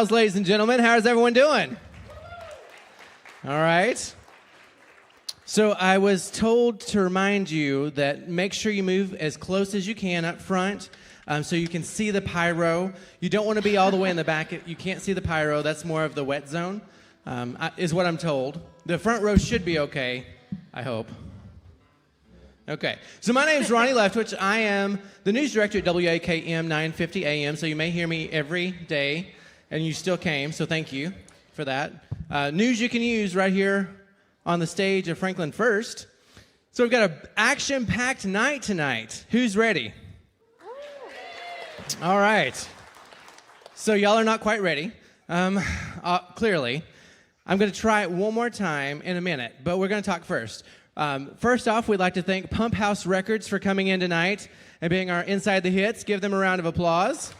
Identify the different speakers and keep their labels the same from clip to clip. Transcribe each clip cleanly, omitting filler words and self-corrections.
Speaker 1: Miles, ladies and gentlemen. How's everyone doing? All right. So I was told to remind you that make sure you move as close as you can up front so you can see the pyro. You don't want to be all the way in the back. You can't see the pyro. That's more of the wet zone, is what I'm told. The front row should be okay, I hope. Okay. So my name is Ronnie Leftwich. I am the news director at WAKM 950 AM, so you may hear me every day, and you still came, so thank you for that. News you can use right here on the stage of Franklin First. So we've got an action-packed night tonight. Who's ready? All right. So y'all are not quite ready, clearly. I'm going to try it one more time in a minute, but we're going to talk first. First off, we'd like to thank Pump House Records for coming in tonight and being our Inside the Hits. Give them a round of applause.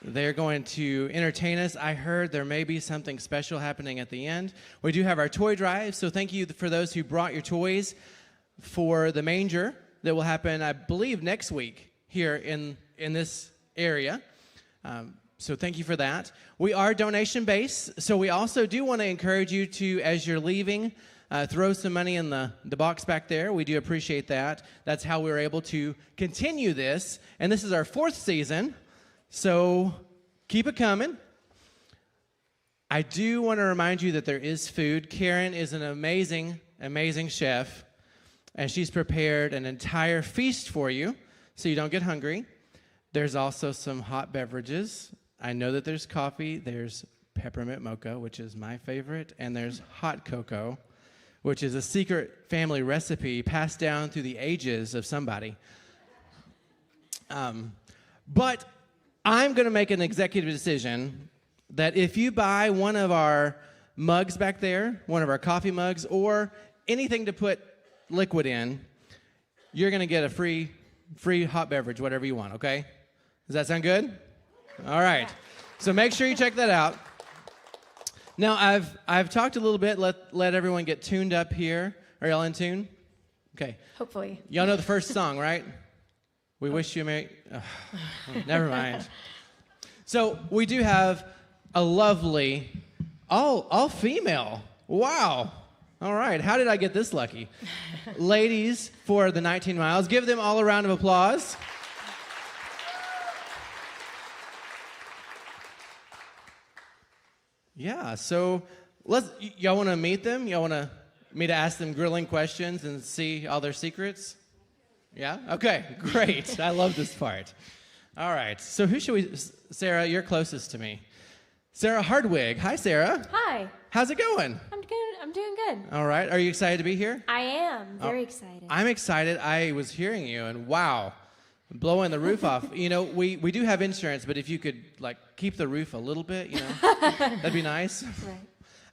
Speaker 1: They're going to entertain us. I heard there may be something special happening at the end. We do have our toy drive, so thank you for those who brought your toys for the manger that will happen, I believe, next week here in this area. So thank you for that. We are donation-based, so we also do want to encourage you to, as you're leaving, throw some money in the box back there. We do appreciate that. That's how we're able to continue this. And this is our 4th season, so keep it coming. I do want to remind you that there is food. Karen is an amazing, amazing chef, and she's prepared an entire feast for you so you don't get hungry. There's also some hot beverages. I know that there's coffee, there's peppermint mocha, which is my favorite, and there's hot cocoa, which is a secret family recipe passed down through the ages of somebody. But I'm going to make an executive decision that if you buy one of our mugs back there, one of our coffee mugs, or anything to put liquid in, you're going to get a free hot beverage, whatever you want, okay? Does that sound good? All right. So make sure you check that out. Now, I've talked a little bit. Let everyone get tuned up here. Are y'all in tune? Okay.
Speaker 2: Hopefully.
Speaker 1: Y'all know the first song, right? We wish you a Merry... never mind. So we do have a lovely, all female. Wow. All right. How did I get this lucky? Ladies for the 19 miles. Give them all a round of applause. Yeah, so y'all want to meet them? Y'all want me to ask them grilling questions and see all their secrets? Yeah? Okay, great. I love this part. All right, so who should we... Sarah, you're closest to me. Sarah Hardwig. Hi, Sarah.
Speaker 2: Hi.
Speaker 1: How's it going?
Speaker 2: I'm good. I'm doing good.
Speaker 1: All right. Are you excited to be here?
Speaker 2: I am. Very excited.
Speaker 1: I'm excited. I was hearing you, and wow, blowing the roof off. You know, we do have insurance, but if you could, like, keep the roof a little bit, you know, that'd be nice.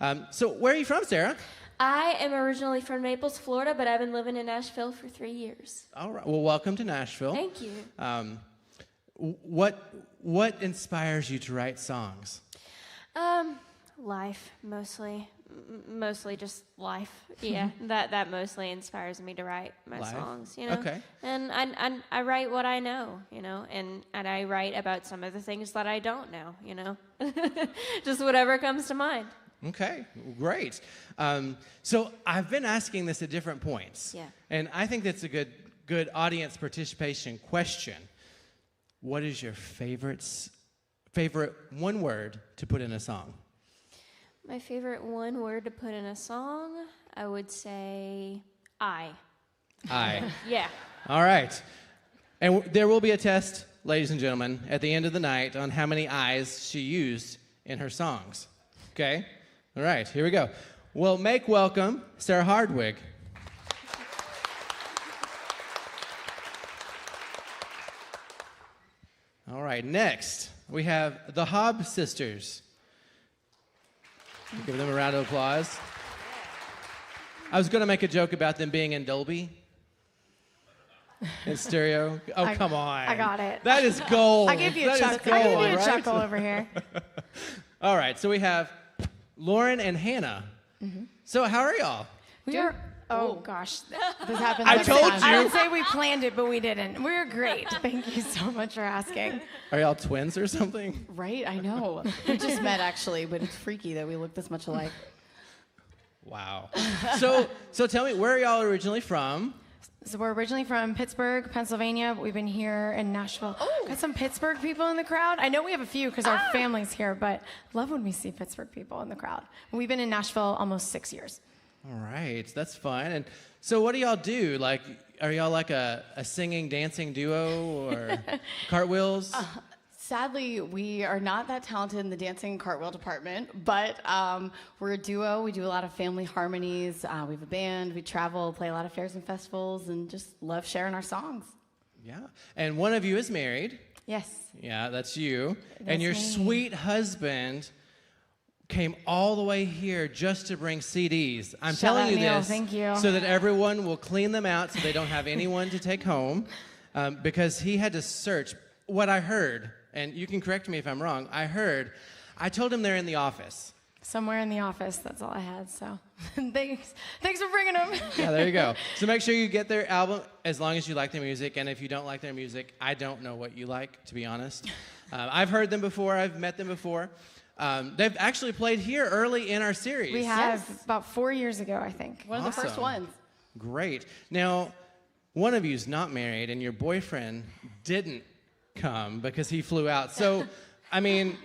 Speaker 2: Right.
Speaker 1: So where are you from, Sarah?
Speaker 2: I am originally from Naples, Florida, but I've been living in Nashville for 3 years.
Speaker 1: All right. Well, welcome to Nashville.
Speaker 2: Thank you.
Speaker 1: What inspires you to write songs?
Speaker 2: Life, mostly. Mostly just life. Yeah, that mostly inspires me to write my songs, you know.
Speaker 1: Okay.
Speaker 2: And I write what I know, you know, and I write about some of the things that I don't know, you know. Just whatever comes to mind.
Speaker 1: Okay, great. So I've been asking this at different points.
Speaker 2: Yeah.
Speaker 1: And I think that's a good audience participation question. What is your favorite one word to put in a song?
Speaker 2: My favorite one word to put in a song, I would say I. Yeah. All
Speaker 1: right. And there will be a test, ladies and gentlemen, at the end of the night on how many I's she used in her songs. Okay? All right, here we go. Well, make welcome Sarah Hardwig. All right, next we have the Hobb sisters. Give them a round of applause. I was going to make a joke about them being in Dolby. In stereo. Oh, come on.
Speaker 3: I got it.
Speaker 1: That is gold.
Speaker 3: I give you a chuckle.
Speaker 1: Gold,
Speaker 3: I give you a
Speaker 1: right?
Speaker 3: chuckle over here.
Speaker 1: All right, so we have Lauren and Hannah. Mm-hmm. So how are y'all?
Speaker 3: Oh gosh, this happened.
Speaker 1: I
Speaker 3: every
Speaker 1: told
Speaker 3: time.
Speaker 1: you.
Speaker 3: I would say we planned it, but we didn't. We're great. Thank you so much for asking.
Speaker 1: Are y'all twins or something?
Speaker 3: Right, I know. We just met actually, but it's freaky that we look this much alike.
Speaker 1: Wow. So tell me, where are y'all originally from?
Speaker 3: So we're originally from Pittsburgh, Pennsylvania, but we've been here in Nashville. Got some Pittsburgh people in the crowd. I know we have a few because our family's here, but love when we see Pittsburgh people in the crowd. We've been in Nashville almost 6 years.
Speaker 1: All right, that's fun. And so what do y'all do? Like, are y'all like a singing, dancing duo or cartwheels?
Speaker 4: Sadly, we are not that talented in the dancing cartwheel department, but we're a duo. We do a lot of family harmonies. We have a band. We travel, play a lot of fairs and festivals, and just love sharing our songs.
Speaker 1: Yeah. And one of you is married.
Speaker 3: Yes.
Speaker 1: Yeah, that's you. And
Speaker 3: That's
Speaker 1: your
Speaker 3: me.
Speaker 1: sweet husband came all the way here just to bring CDs. I'm
Speaker 3: Shout
Speaker 1: telling
Speaker 3: out,
Speaker 1: you
Speaker 3: Neil.
Speaker 1: this
Speaker 3: Thank you.
Speaker 1: so that everyone will clean them out so they don't have anyone to take home, because he had to search. What I heard, and you can correct me if I'm wrong, I told him they're in the office.
Speaker 3: Somewhere in the office, that's all I had, so thanks for bringing them.
Speaker 1: Yeah, there you go. So make sure you get their album as long as you like their music, and if you don't like their music, I don't know what you like, to be honest. I've heard them before. I've met them before. They've actually played here early in our series.
Speaker 3: We have
Speaker 4: Yes.
Speaker 3: about 4 years ago, I think.
Speaker 4: One of the first
Speaker 1: Awesome.
Speaker 4: ones.
Speaker 1: Great. Now, one of you's not married, and your boyfriend didn't come because he flew out. So, I mean,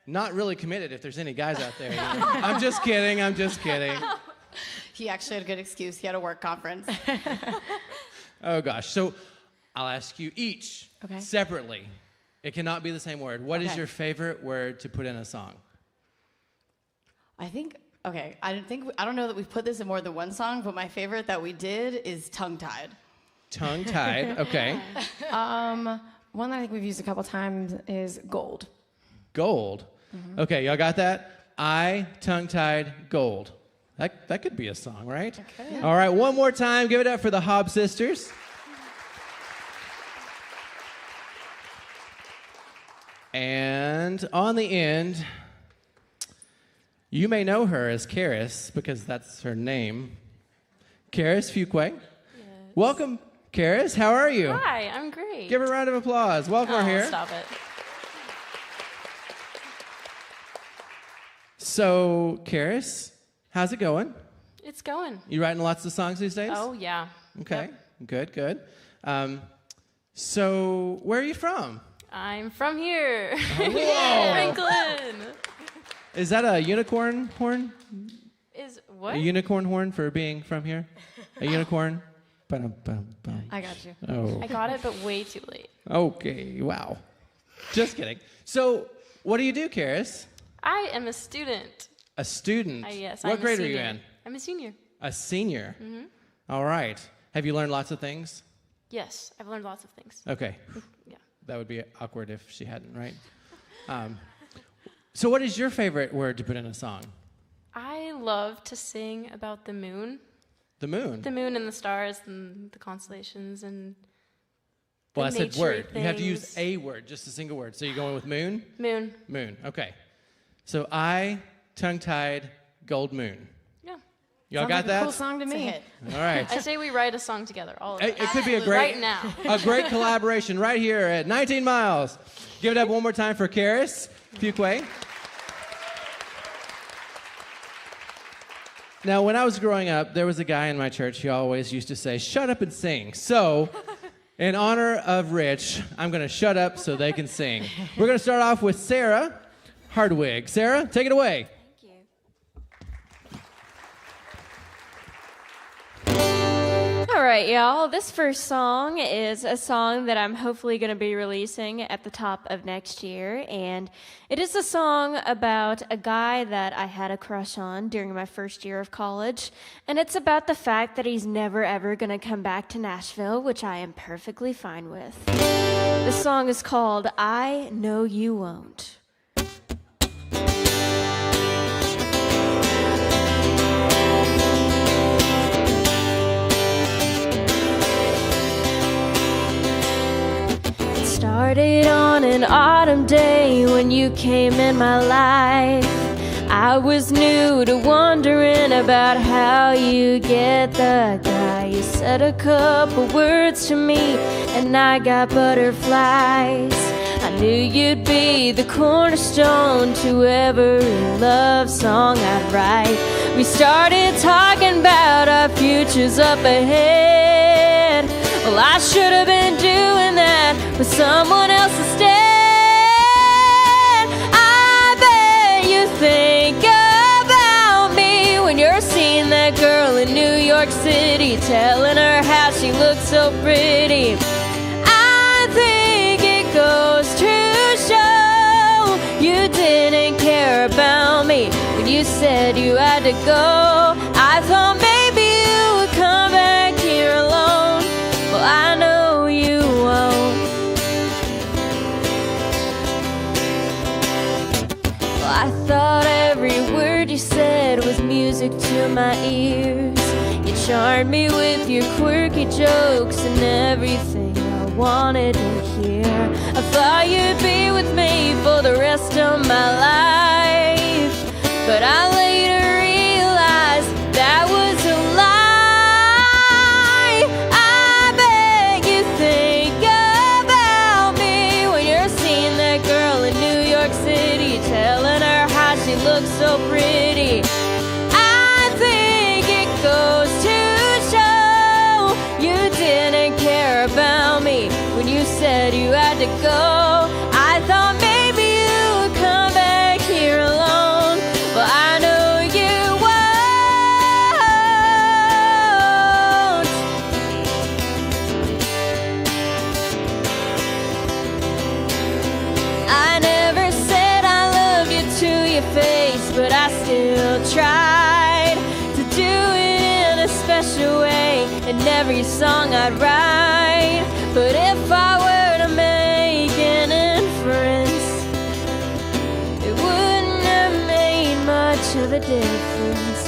Speaker 1: not really committed if there's any guys out there. You know? I'm just kidding.
Speaker 4: He actually had a good excuse. He had a work conference.
Speaker 1: Oh, gosh. So I'll ask you each
Speaker 3: Okay.
Speaker 1: separately. It cannot be the same word. What is
Speaker 4: Okay.
Speaker 1: your favorite word to put in a song?
Speaker 4: I don't know that we've put this in more than one song, but my favorite that we did is tongue-tied.
Speaker 1: Tongue-tied. Okay.
Speaker 3: One that I think we've used a couple times is gold.
Speaker 1: Gold.
Speaker 3: Mm-hmm.
Speaker 1: Okay, y'all got that? I tongue-tied gold. That could be a song, right?
Speaker 3: Okay.
Speaker 1: All right, one more time. Give it up for the Hobb sisters. And on the end, you may know her as Karis because that's her name. Karis Fuqua.
Speaker 5: Yes.
Speaker 1: Welcome, Karis. How are you?
Speaker 5: Hi, I'm great.
Speaker 1: Give her a round of applause. Welcome her here.
Speaker 5: Stop it.
Speaker 1: So, Karis, how's it going?
Speaker 5: It's going.
Speaker 1: You writing lots of songs these days?
Speaker 5: Oh, yeah.
Speaker 1: Okay,
Speaker 5: Yep.
Speaker 1: good. So, where are you from?
Speaker 5: I'm from here.
Speaker 1: Whoa!
Speaker 5: Franklin.
Speaker 1: Is that a unicorn horn?
Speaker 5: Is what?
Speaker 1: A unicorn horn for being from here? A unicorn? Ba-dum-bum-bum.
Speaker 3: I got you.
Speaker 1: Oh,
Speaker 5: I got it, but way too late.
Speaker 1: okay, wow. Just kidding. So, what do you do, Karis?
Speaker 5: I am a student.
Speaker 1: A student.
Speaker 5: Yes.
Speaker 1: What
Speaker 5: I'm
Speaker 1: grade
Speaker 5: a
Speaker 1: are you
Speaker 5: senior.
Speaker 1: in?
Speaker 5: I'm a senior.
Speaker 1: A senior. All right. Have you learned lots of things?
Speaker 5: Yes, I've learned lots of things.
Speaker 1: Okay.
Speaker 5: Yeah.
Speaker 1: That would be awkward if she hadn't, right? So what is your favorite word to put in a song?
Speaker 5: I love to sing about the moon.
Speaker 1: The moon.
Speaker 5: The moon and the stars and the constellations and the
Speaker 1: Well, I said
Speaker 5: nature
Speaker 1: word. You have to use
Speaker 5: things.
Speaker 1: a word, just a single word. So you're going with moon?
Speaker 5: Moon.
Speaker 1: Moon. Okay. So I tongue-tied gold moon.
Speaker 5: Yeah.
Speaker 1: Y'all
Speaker 3: Sounds
Speaker 1: got
Speaker 3: like
Speaker 1: that?
Speaker 3: a cool song to
Speaker 4: It's a
Speaker 3: me.
Speaker 4: hit.
Speaker 1: All right.
Speaker 5: I say we write a song together, all of us.
Speaker 1: It could be a
Speaker 5: Right
Speaker 1: great,
Speaker 5: now.
Speaker 1: a great collaboration right here at 19 Miles. Give it up one more time for Karis Fuqua. Now, when I was growing up, there was a guy in my church who always used to say, "Shut up and sing." So, in honor of Rich, I'm going to shut up so they can sing. We're going to start off with Sarah Hardwig. Sarah, take it away.
Speaker 2: Thank you. All right, y'all. This first song is a song that I'm hopefully going to be releasing at the top of next year. And it is a song about a guy that I had a crush on during my first year of college. And it's about the fact that he's never, ever going to come back to Nashville, which I am perfectly fine with. This song is called I Know You Won't. Started on an autumn day when you came in my life. I was new to wondering about how you get the guy. You said a couple words to me and I got butterflies. I knew you'd be the cornerstone to every love song I'd write. We started talking about our futures up ahead. Well, I should have been doing that with someone else instead. I bet you think about me when you're seeing that girl in New York City, telling her how she looks so pretty. I think it goes to show you didn't care about me when you said you had to go. I thought maybe you would come back here alone. Well, I know you won't. Well, I thought every word you said was music to my ears. You charmed me with your quirky jokes and everything I wanted to hear. I thought you'd be with me for the rest of my life, but I later realized that was a lie. I bet you think about me when you're seeing that girl in New York City, telling her how she looks so pretty. I think it goes to show you didn't care about me when you said you had to go. I thought maybe you would come back here alone. Well, I know you won't. I never said I loved you to your face, but I still tried to do it in a special way in every song I'd write. But if I were to make an inference, it wouldn't have made much of a difference.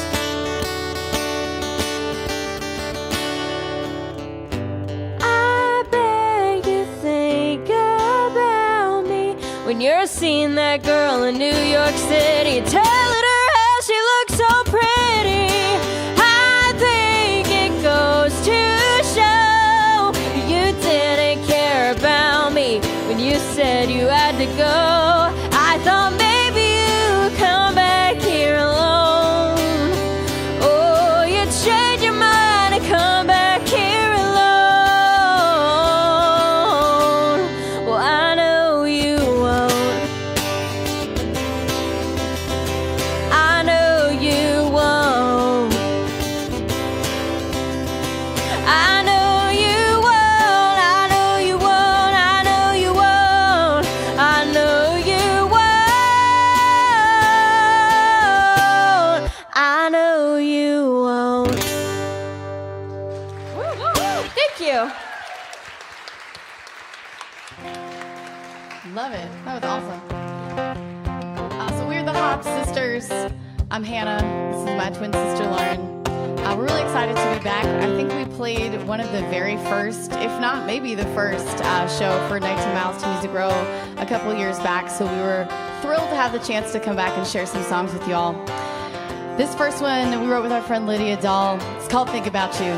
Speaker 2: I bet you think about me when you're seeing that girl in New York City, telling her how she looks so pretty. I think it goes to show you didn't care about me when you said you had to go. I thought maybe you'd come back here alone. Oh, you changed your mind and come back here alone. Well, I know you won't. I know you won't. I know you won't. I know you won't. I know you won't. I know you won't. I know you won't. Thank you.
Speaker 4: Love it. That was awesome. So we're the Hop Sisters. I'm Hannah. This is my twin sister, Lauren. We're really excited to be back. I think we played one of the very first, if not maybe the first, show for 19 Miles to Music Row a couple years back. So we were thrilled to have the chance to come back and share some songs with y'all. This first one we wrote with our friend Lydia Dahl. It's called Think About You.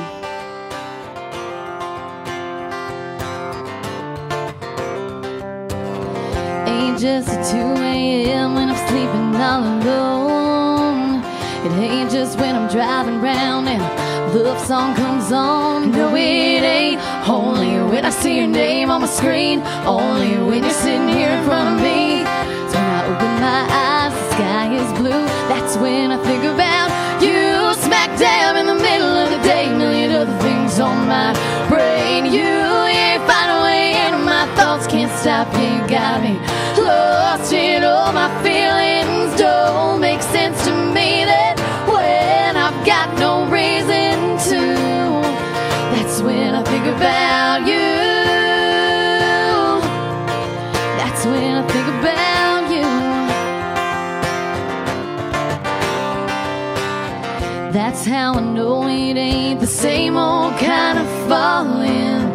Speaker 6: Ain't just at 2 a.m. when I'm sleeping all alone. It ain't just when I'm driving round and a love song comes on. No, it ain't only when I see your name on my screen. Only when you're sitting here in front of me. So when I open my eyes, the sky is blue. That's when I think about you. Smack dab in the middle of the day. A million other things on my brain. You find a way into my thoughts. Can't stop you, you got me lost in all my feelings. Don't make sense to me that when I've got no reason to, that's when I think about you. That's when I think about you. That's how I know it ain't the same old kind of falling.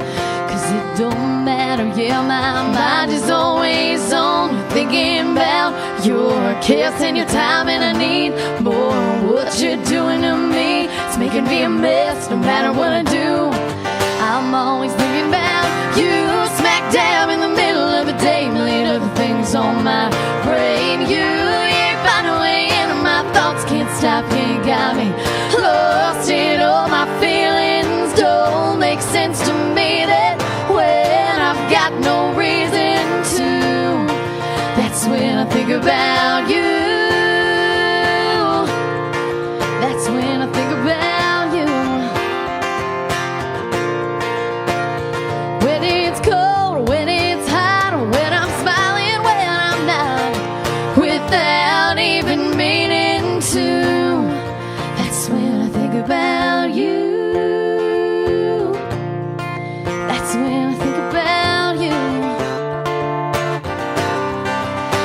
Speaker 6: 'Cause it don't matter, yeah, my mind is always on, thinking about your kiss and your time, and I need more. What you're doing to me, it's making me a mess no matter what I do. I'm always thinking about you, smack dab in the middle of the day, million other things on my brain. You find a way into my thoughts, can't stop, you got me lost in all my feelings. Don't make sense to me that when I've got no reason to, that's when I think about you. That's when I think about you. When it's cold, when it's hot, when I'm smiling, when I'm not, without even meaning to, that's when I think about you. That's when I think about you.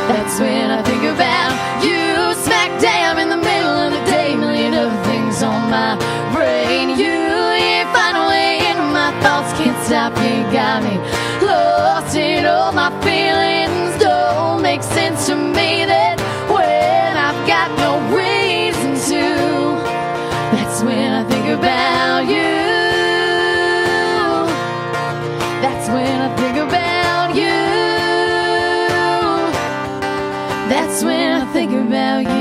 Speaker 6: That's when I think about you, smack dab in the middle of the day, million other things on my brain. You find a way into my thoughts, can't stop, you got me lost in all my feelings. Don't make sense to me that when I've got no reason to, that's when I think about you. That's when I think about you. That's when I think about you.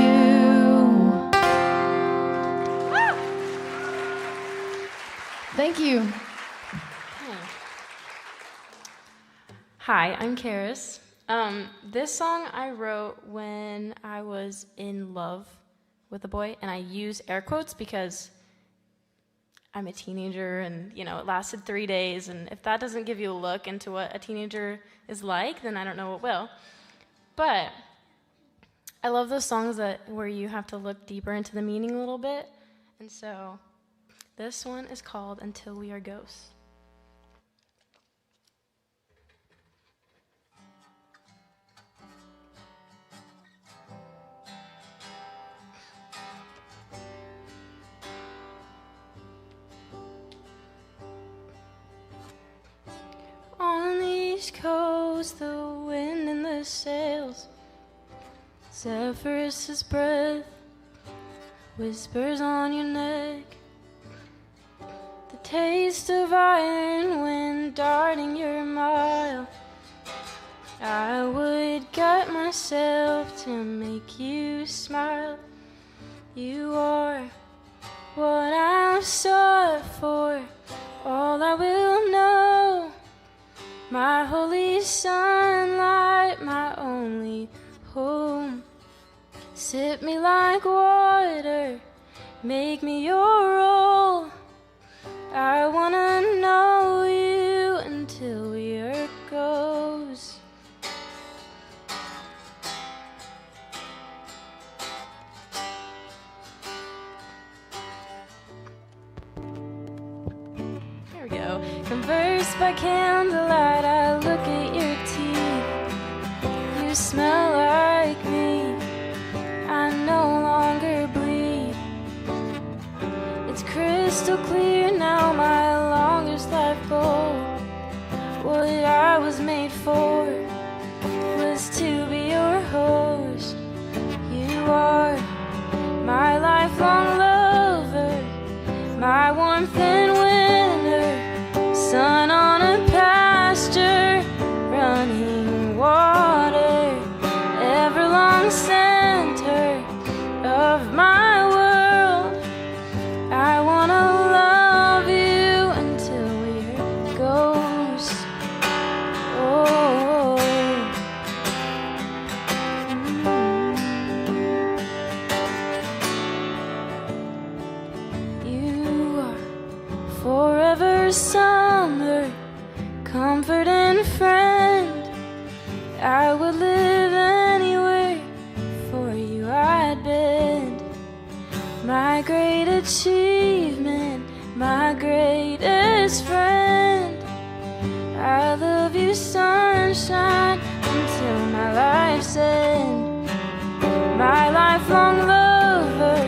Speaker 6: Thank you.
Speaker 5: Hi, I'm Karis. This song I wrote when I was in love with a boy, and I use air quotes because I'm a teenager, and it lasted 3 days, and if that doesn't give you a look into what a teenager is like, then I don't know what will. But I love those songs where you have to look deeper into the meaning a little bit, and so this one is called Until We Are Ghosts. On the East Coast, the wind and the sails, Zephyrus' breath whispers on your neck. The taste of iron wind darting your mile. I would gut myself to make you smile. You are what I'm sought for, all I will know. My holy sunlight, my only home. Sip me like water, make me your all. I wanna know you until we are ghosts. Here we go. Converse by candlelight, I look at your teeth. You smell like me, I no longer bleed. It's crystal clear now, my longest life goal. What I was made for was to be your host. You are my lifelong lover, my warmth in winter, sun on a pasture, running water, everlong center of my world. I wanna love you until we're ghosts. Oh, You are forever summer, comfort and friend. I would live anywhere for you I'd bend. My great achievement, my greatest friend. I love you, sunshine, until my life's end. My lifelong lover,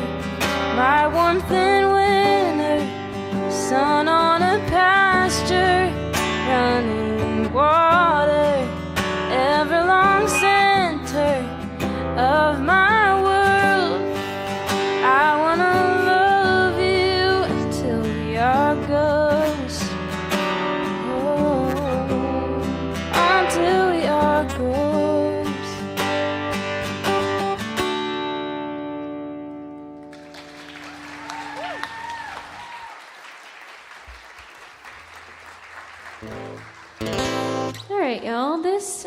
Speaker 5: my warmth in winter, sun on a pasture, running water, everlong center of my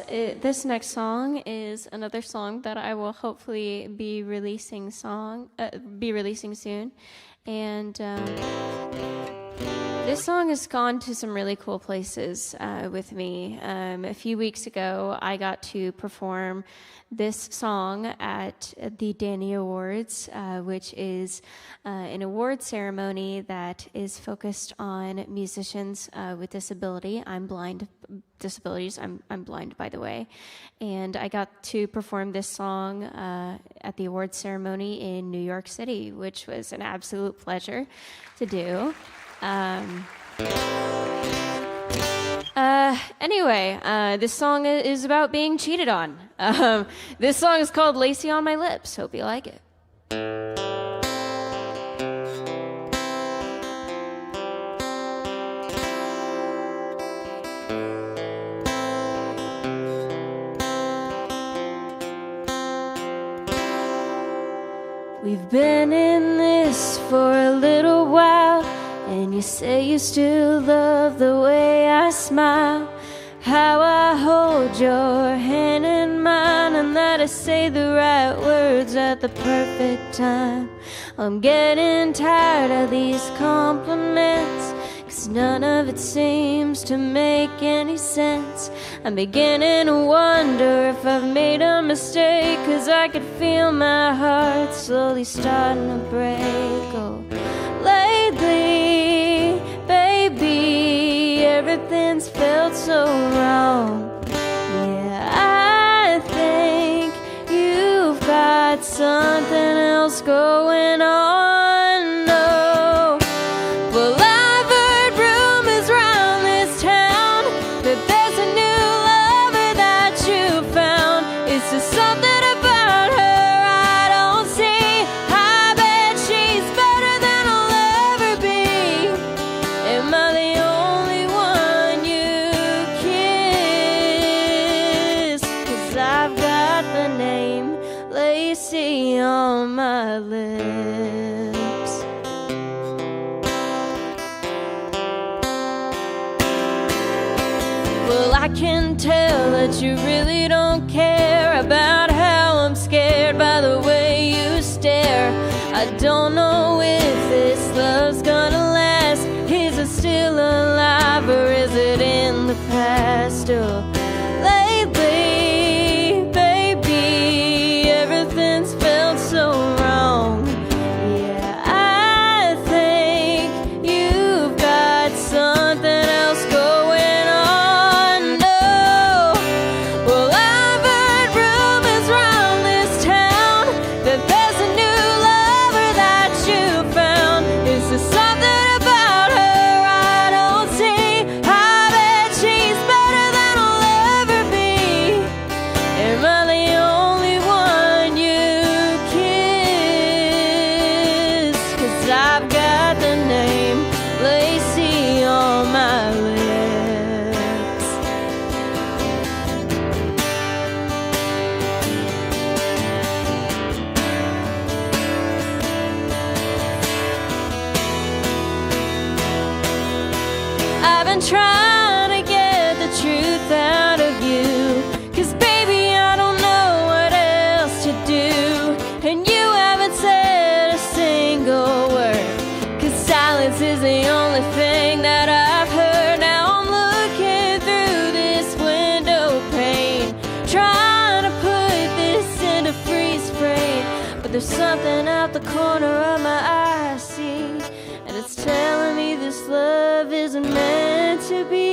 Speaker 2: this next song is another song that I will hopefully be releasing soon, and this song has gone to some really cool places with me. A few weeks ago, I got to perform this song at the Danny Awards, which is an award ceremony that is focused on musicians with disability. I'm blind, by the way. And I got to perform this song at the award ceremony in New York City, which was an absolute pleasure to do. Anyway, this song is about being cheated on. This song is called Lacy on My Lips. Hope you like it. We've been in this for a little while, and you say you still love the way I smile, how I hold your hand in mine, and that I say the right words at the perfect time. I'm getting tired of these compliments, 'cause none of it seems to make any sense. I'm beginning to wonder if I've made a mistake, 'cause I could feel my heart slowly starting to break. Oh, lately, baby, everything's felt so wrong. Yeah, I think you've got something else going on. No, well, I've heard rumors around this town that there's a new lover that you found. It's just something about her I don't see. I bet she's better than I'll ever be. Am I the only one you kiss? 'Cause I've got the name Lacy on my lips. Well, I can tell that you really don't care about how I'm scared by the way you stare. I don't know if this love's gonna last. Is it still alive or is it in the past? Oh, lately, baby, everything's felt so wrong. Yeah, I think you've got something else going on. No, well, I've heard rumors around this town that there's a new lover that you found. Is there something about her I don't see? I bet she's better than I'll ever be. Am I the only one you kiss? 'Cause I've got the name Lacy on my lips. I've been trying to get the truth out of you, 'cause baby, I don't know what else to do. And you haven't said a single word, 'cause silence is the only thing that I've heard. Now I'm looking through this window pane, trying to put this into freeze frame. But there's something out the corner of my eye I see, and it's telling me this love isn't meant to be.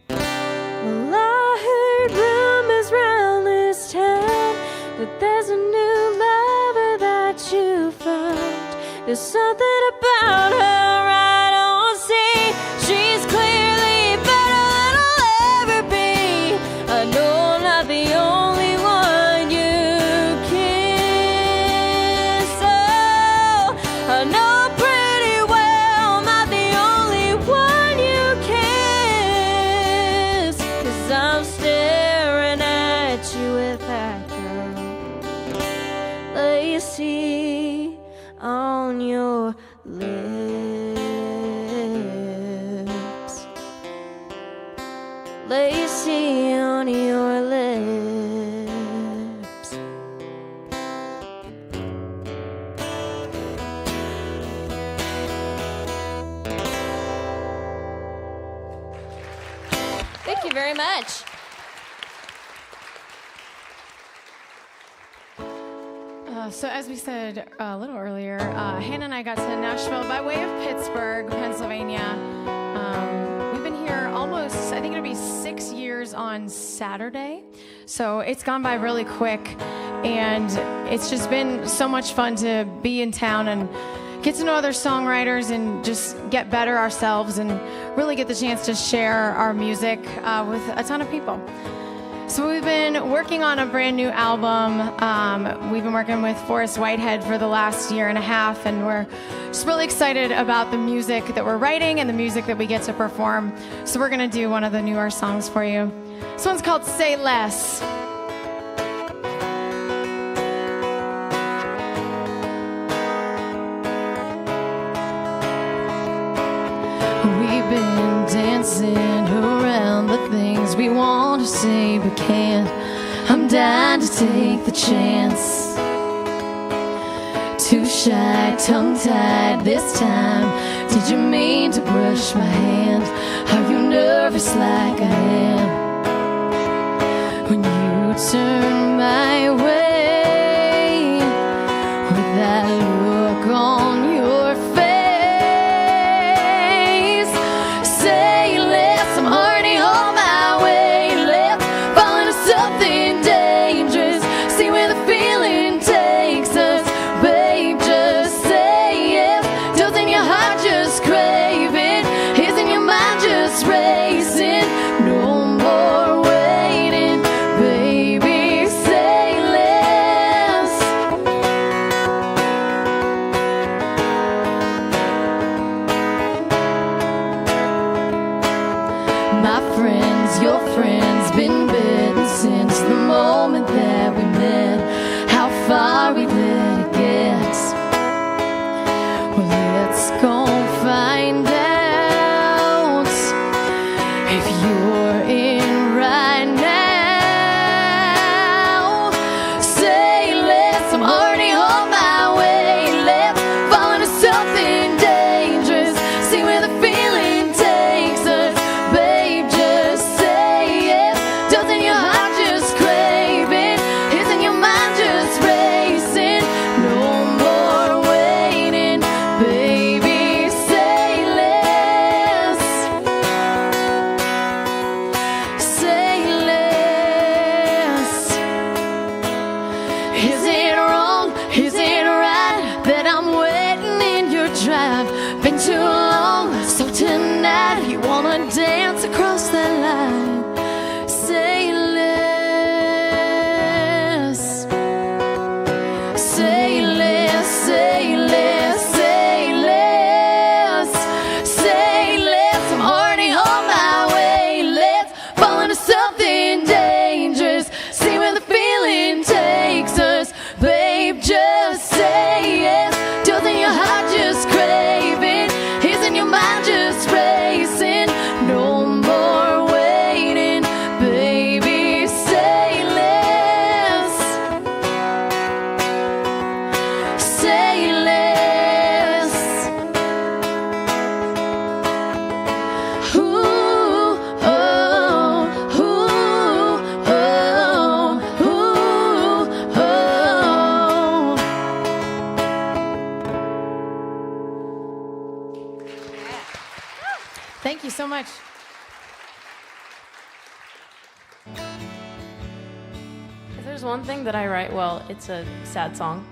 Speaker 2: Well, I heard rumors round this town that there's a new lover that you found. There's something about her I don't see. She's clearly better than I'll ever be. I know I'm not the only one you kiss. Oh, I know pretty well I'm not the only one you kiss. 'Cause I'm staring at you with that girl Lacy on your lips. lacy on your lips. Thank you very much.
Speaker 3: So as we said a little earlier, Hannah and I got to Nashville by way of Pittsburgh, Pennsylvania. We've been here almost, I think it'll be 6 years on Saturday. So it's gone by really quick, and it's just been so much fun to be in town and get to know other songwriters and just get better ourselves and really get the chance to share our music with a ton of people. So we've been working on a brand new album. We've been working with Forrest Whitehead for the last year and a half, and we're just really excited about the music that we're writing and the music that we get to perform. So we're gonna do one of the newer songs for you. This one's called Say Less. We've been dancing around the things we want to say but can't. I'm dying to take the chance. Too shy, tongue-tied this time. Did you mean to brush my hand? Are you nervous like I am? When you turn my way with that look on your face. Say less, I'm already on my way. Let's fall into something dangerous. See where the feeling takes us. Babe, just say yes. Doesn't your heart just crave it? Isn't your mind just racing? No more waiting, baby, say less. My friends, your friends, been bitten since the moment that we met. How far we let it get. Well, let's go find out if you're in right now. Say less, I'm already on my way. Let's fall into something dangerous. See where the feeling takes us. Babe, just say yes. Doesn't your heart just crave it? Isn't your mind just racing? No more waiting, baby, say less. Say less. Is it wrong? Is it right that I'm waiting in your drive? Been too long, so tonight you wanna dance across that line. Say less. Say less, say less, say less. Say less, I'm already on my way. Let's fall into something dangerous. See where the feeling takes us. Babe, just say yes. Doesn't your heart just crave it? Isn't your mind just racing? No more waiting, baby, say less. Say less. Ooh, oh, ooh, oh, ooh, oh. Thank you so much.
Speaker 5: If there's one thing that I write well, it's a sad song,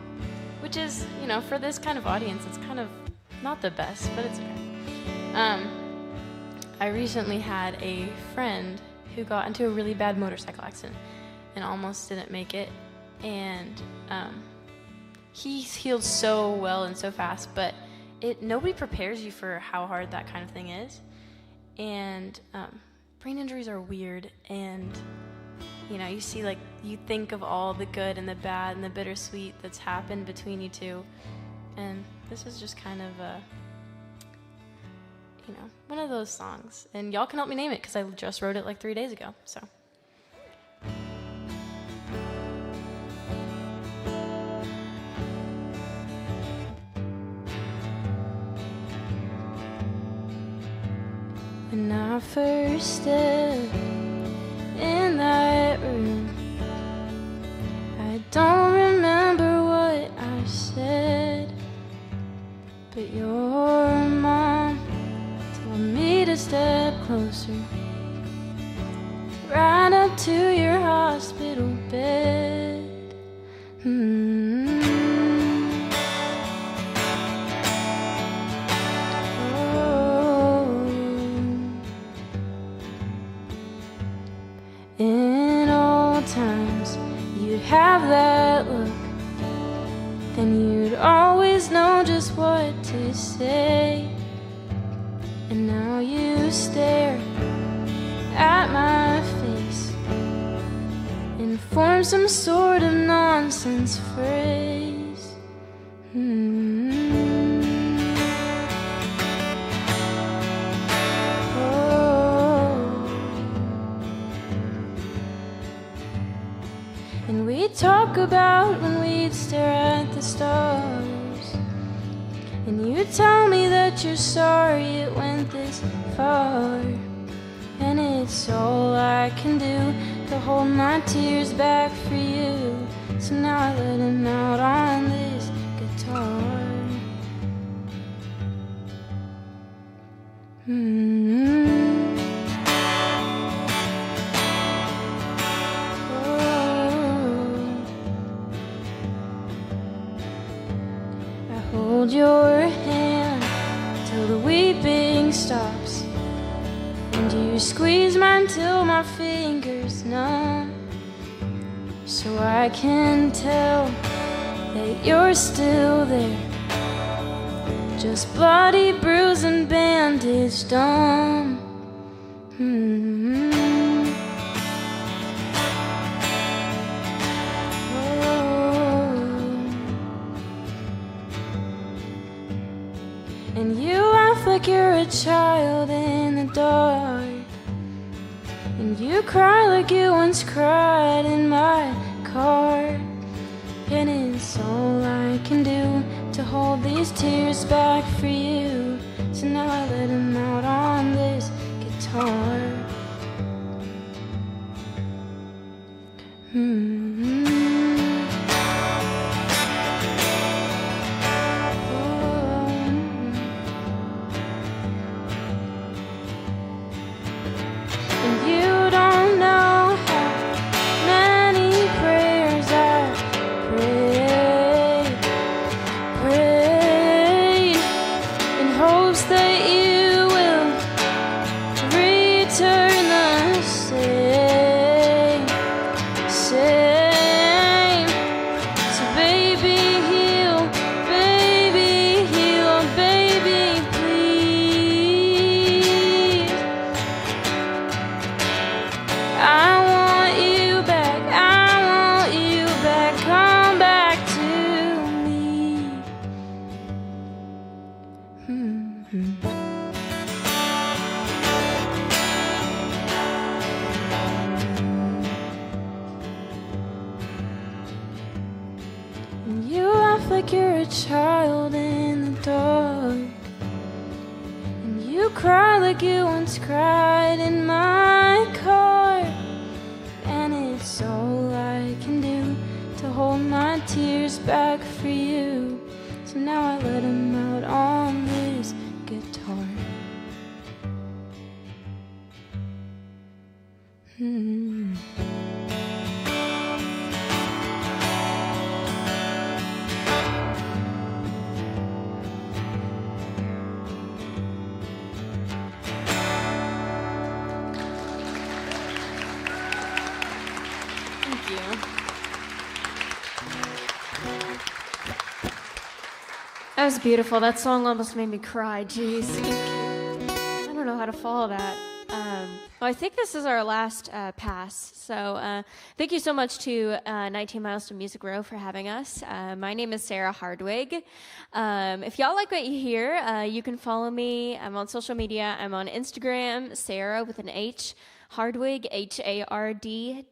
Speaker 5: which is, you know, for this kind of audience, it's kind of not the best, but it's okay. I recently had a friend who got into a really bad motorcycle accident and almost didn't make it, and he's healed so well and so fast, but nobody prepares you for how hard that kind of thing is. And brain injuries are weird, and you know, you see, like, you think of all the good and the bad and the bittersweet that's happened between you two, and this is just kind of one of those songs. And y'all can help me name it because I just wrote it like 3 days ago. So. When I first stepped in that room, I don't remember what I said, but your mom told me to step closer, right up to your hospital bed. In old times, you'd have that look, then you'd always know just what to say. And now you stare at my face and form some sort of nonsense phrase. And we talk about when we'd stare at the stars, and you tell me that you're sorry it went this far. And it's all I can do to hold my tears back for you, so now I let them out on this guitar. Hold your hand till the weeping stops, and you squeeze mine till my fingers numb, so I can tell that you're still there, just bloody, bruised, and bandaged dumb. And you act like you're a child in the dark, and you cry like you once cried in my car. And it's all I can do to hold these tears back for you, so now I let them out on this guitar. And you act like you're a child in the dark, and you cry like you once cried in my car. And it's all I can do to hold my tears back for you, so now I let them out on this guitar. Thank you.
Speaker 2: That was beautiful. That song almost made me cry. Jeez. I don't know how to follow that. Well, I think this is our last pass. So thank you so much to 19 Miles to Music Row for having us. My name is Sarah Hardwig. If y'all like what you hear, you can follow me. I'm on social media. I'm on Instagram, Sarah with an H. Hardwig, Hardwig.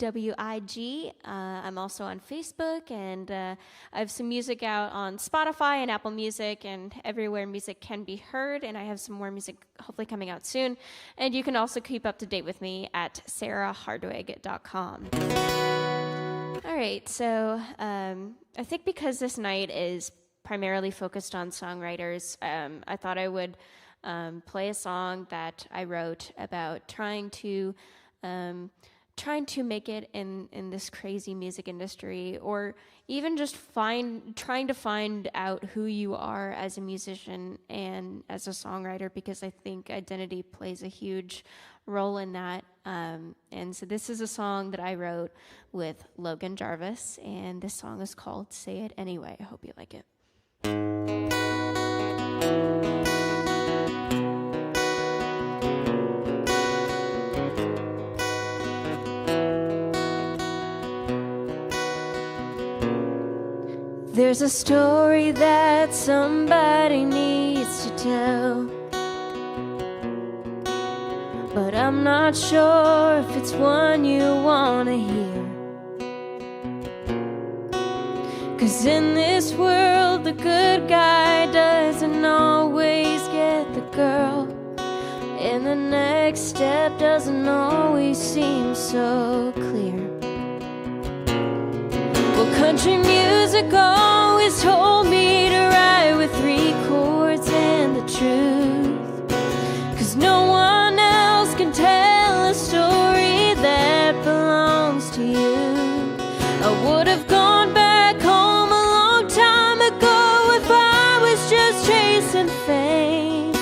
Speaker 2: I'm also on Facebook, and I have some music out on Spotify and Apple Music and everywhere music can be heard, and I have some more music hopefully coming out soon. And you can also keep up to date with me at sarahhardwig.com. All right, so I think because this night is primarily focused on songwriters, I thought I would play a song that I wrote about trying to make it in this crazy music industry, or even just trying to find out who you are as a musician and as a songwriter, because I think identity plays a huge role in that. And so this is a song that I wrote with Logan Jarvis, and this song is called Say It Anyway. I hope you like it. There's a story that somebody needs to tell, but I'm not sure if it's one you want to hear. 'Cause in this world, the good guy doesn't always get the girl, and the next step doesn't always seem so clear. Well, country music always told me to write with 3 chords and the truth, 'cause no one else can tell a story that belongs to you. I would have gone back home a long time ago if I was just chasing fame,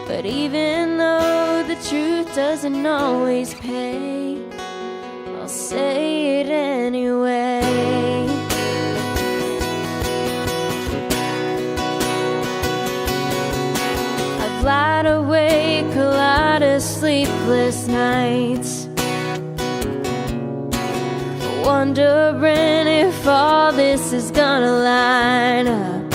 Speaker 2: but even though the truth doesn't always pay, I'll say it anyway. I've lied awake a lot of sleepless nights, wondering if all this is gonna line up.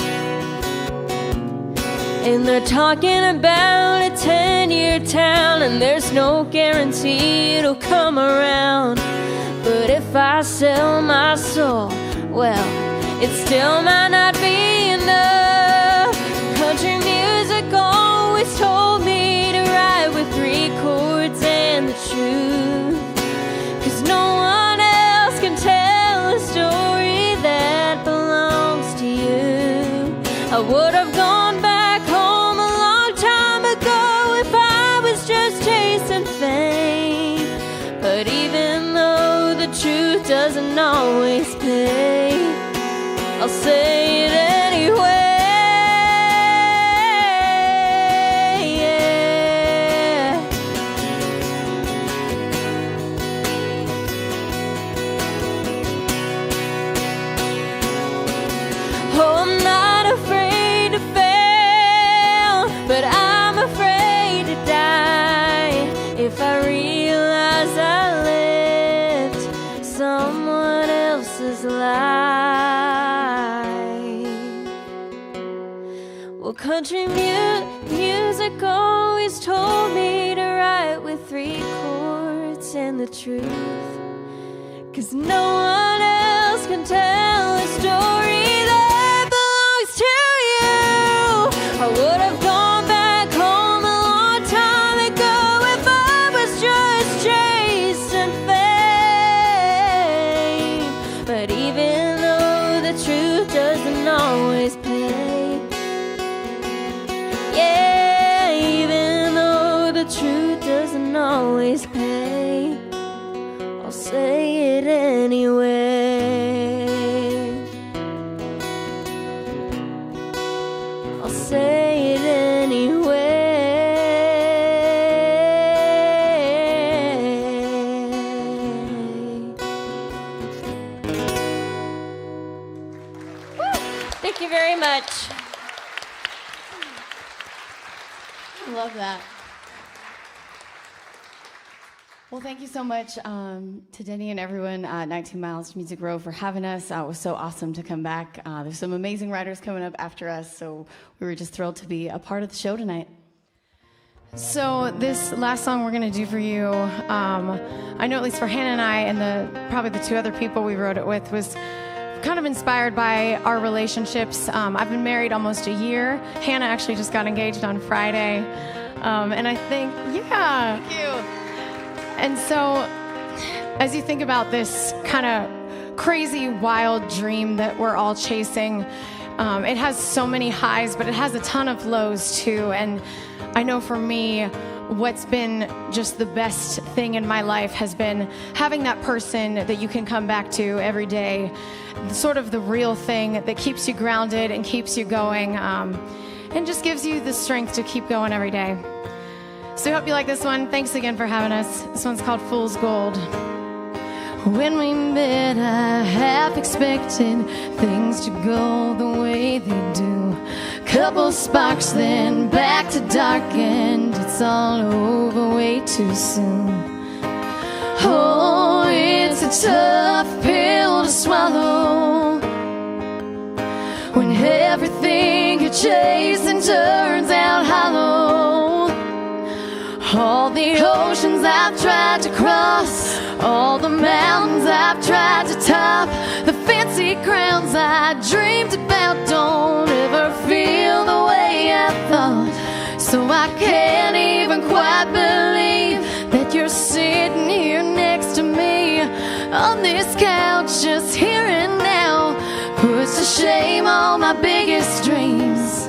Speaker 2: And they're talking about a 10-year town, and there's no guarantee it'll come around. But if I sell my soul, well, it still might not be enough. Country music always told me to write with 3 chords and the truth, 'cause no one else can tell a story that belongs to you. I would have gone back home a long time ago if I was just chasing fame, but even though the truth doesn't always pay, I'll say it anyway. Oh, I'm not afraid to fail, but I'm afraid to die if I realize I lived someone else's life. Well, country music always told me to write with 3 chords and the truth, 'cause no one else can tell a story that belongs to you. I would have gone back home a long time ago if I was just chasing fame, but even though the truth doesn't always pay, yeah, even though the truth doesn't always pay, I'll say it anyway. I'll say it anyway. Thank you very much.
Speaker 4: I love that. Well, thank you so much to Denny and everyone at 19 Miles Music Row for having us. It was so awesome to come back. There's some amazing writers coming up after us, so we were just thrilled to be a part of the show tonight.
Speaker 3: So this last song we're going to do for you, I know at least for Hannah and I and probably the two other people we wrote it with, was kind of inspired by our relationships. I've been married almost a year. Hannah actually just got engaged on Friday. And I think, yeah.
Speaker 4: Thank you.
Speaker 3: And so as you think about this kind of crazy, wild dream that we're all chasing, it has so many highs, but it has a ton of lows too. And I know for me, what's been just the best thing in my life has been having that person that you can come back to every day, sort of the real thing that keeps you grounded and keeps you going, and just gives you the strength to keep going every day. So I hope you like this one. Thanks again for having us. This one's called Fool's Gold.
Speaker 6: When we met, I half expected things to go the way they do. Couple sparks, then back to dark, and it's all over way too soon. Oh, it's a tough pill to swallow when everything you're chasing turns out hollow. All the oceans I've tried to cross, all the mountains I've tried to top, the fancy crowns I dreamed about don't ever feel the way I thought. So I can't even quite believe that you're sitting here next to me on this couch, just here and now. Puts to shame all my biggest dreams.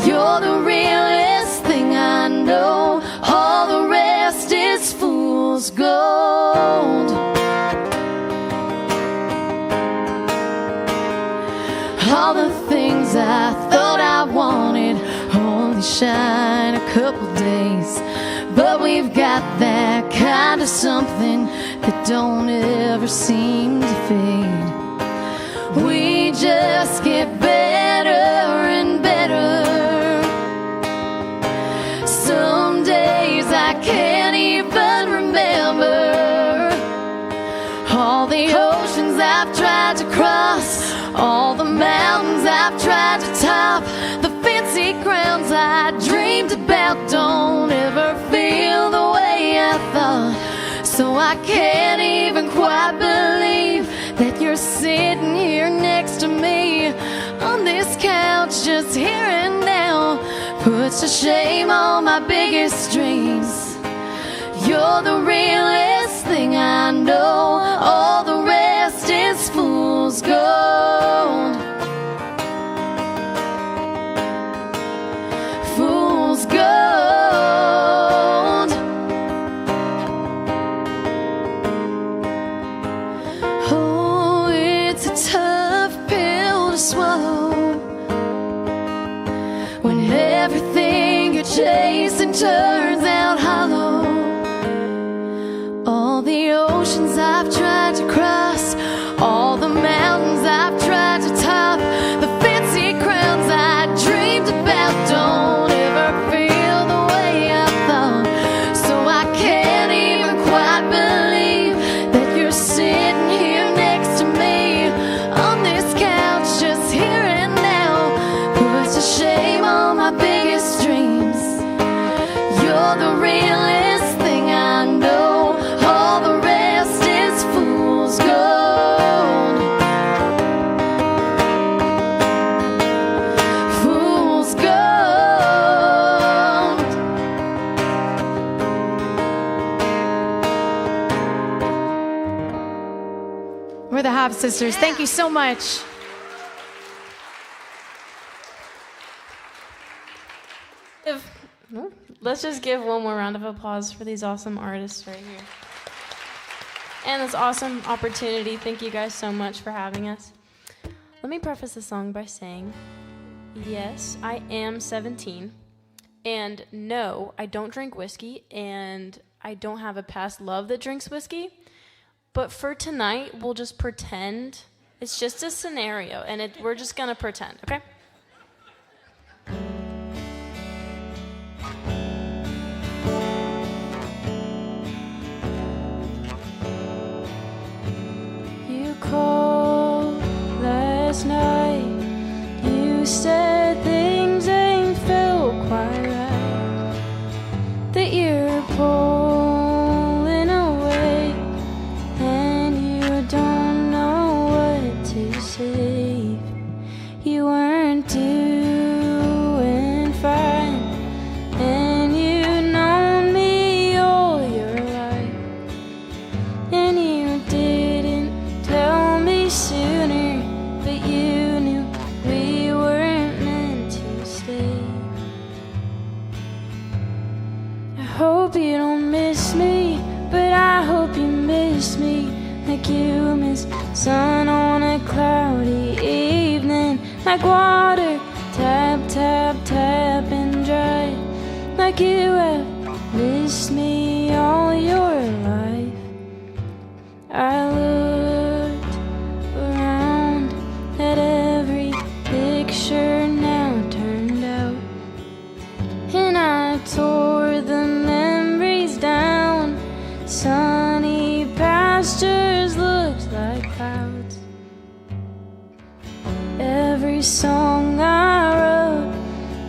Speaker 6: You're the realest thing I know. All the rest is fool's gold. All the things I thought I wanted only shine a couple days, but we've got that kind of something that don't ever seem to fade. We just get better and better. Some days I can't even remember all the oceans I've tried to cross, all the mountains I've tried to top, the fancy crowns I dreamed about don't ever feel the way I thought. So I can't even quite believe that you're sitting here next to me on this couch, just here and now. Puts to shame all my biggest dreams. You're the realest thing I know. All the rest is fool's gold. Fool's gold. Oh, it's a tough pill to swallow when everything you're chasing turns out hollow. All the oceans I've tried to cross, all the mountains I've tried to top, the fancy crowns I dreamed about don't ever feel the way I thought. So I can't even quite believe that you're sitting here next to me on this couch, just here and now. Puts to shame all my biggest dreams. You're the realest thing I know. All the rest is fool's gold. Fool's gold.
Speaker 3: We're the Hobbs Sisters. Thank you so much.
Speaker 5: Let's just give one more round of applause for these awesome artists right here. And this awesome opportunity. Thank you guys so much for having us. Let me preface the song by saying, yes, I am 17. And no, I don't drink whiskey. And I don't have a past love that drinks whiskey. But for tonight, we'll just pretend it's just a scenario. And we're just going to pretend, okay? called last night, you said things ain't felt quite right, that you're pulling away, and you don't know what to say. You weren't doing fine, and you've known me all your life, and you didn't tell me sooner, but you knew we weren't meant to stay. I hope you don't miss me, but I hope you miss me like you miss sun on a cloudy evening, like water tap, tap, tap and dry, like you have missed me all your life. I looked around at every picture now turned out, and I tore the memories down. Sunny pastures looked like clouds. Every song I wrote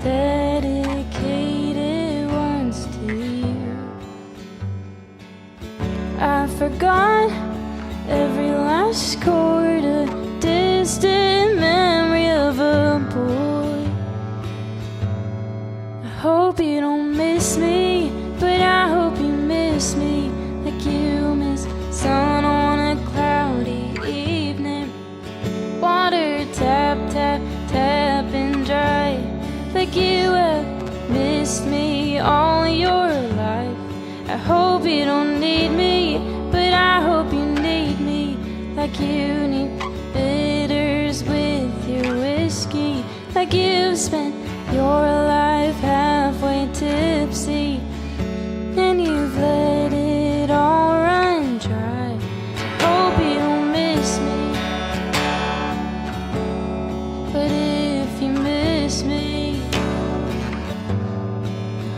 Speaker 5: dedicated once to you. I forgot every last chord, a distant memory of a boy. I hope you don't miss me, but I hope you miss me like you miss sun on a cloudy evening, water tap, tap, tap and dry, like you have missed me all your life. I hope you don't need me, but I hope you need me like you need bitters with your whiskey, like you've spent your life halfway tipsy, and you've let it all run dry. I hope you don't miss me, but if you miss me,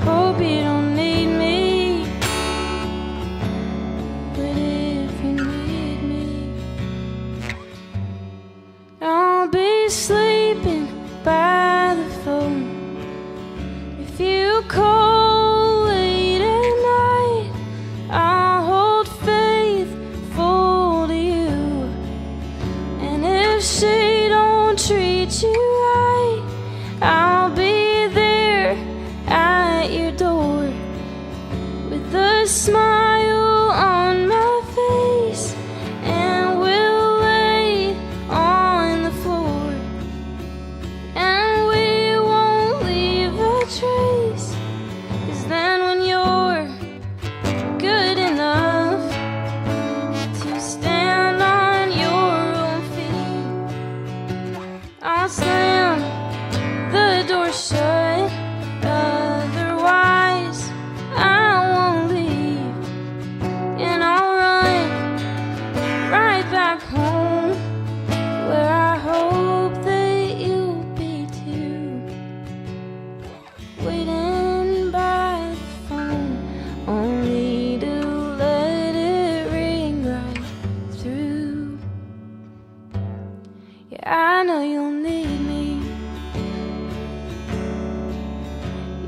Speaker 5: I hope you don't need me, but if you need me, I'll be sleeping by the phone. If you call late at night, I'll hold faithful to you, and if she don't treat you right, I'll be there at your door with a smile on my face, and we'll lay on the floor, and we won't leave a trace, 'cause then when you're good enough to stand on your own feet, I'll slam the door shut, otherwise I won't leave, and I'll run right back home, where I hope that you'll be too, waiting by the phone, only to let it ring right through. Yeah, I know you'll need me,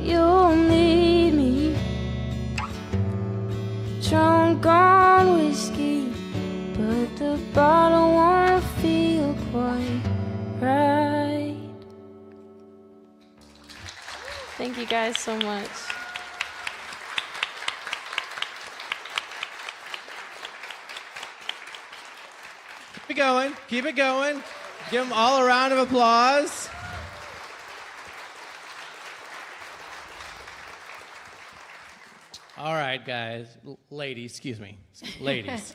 Speaker 5: you'll need me, drunk on whiskey, but the bottle won't feel quite right. Thank you guys so much.
Speaker 1: Keep it going. Keep it going. Give them all a round of applause. All right, guys. Ladies, excuse me. Ladies.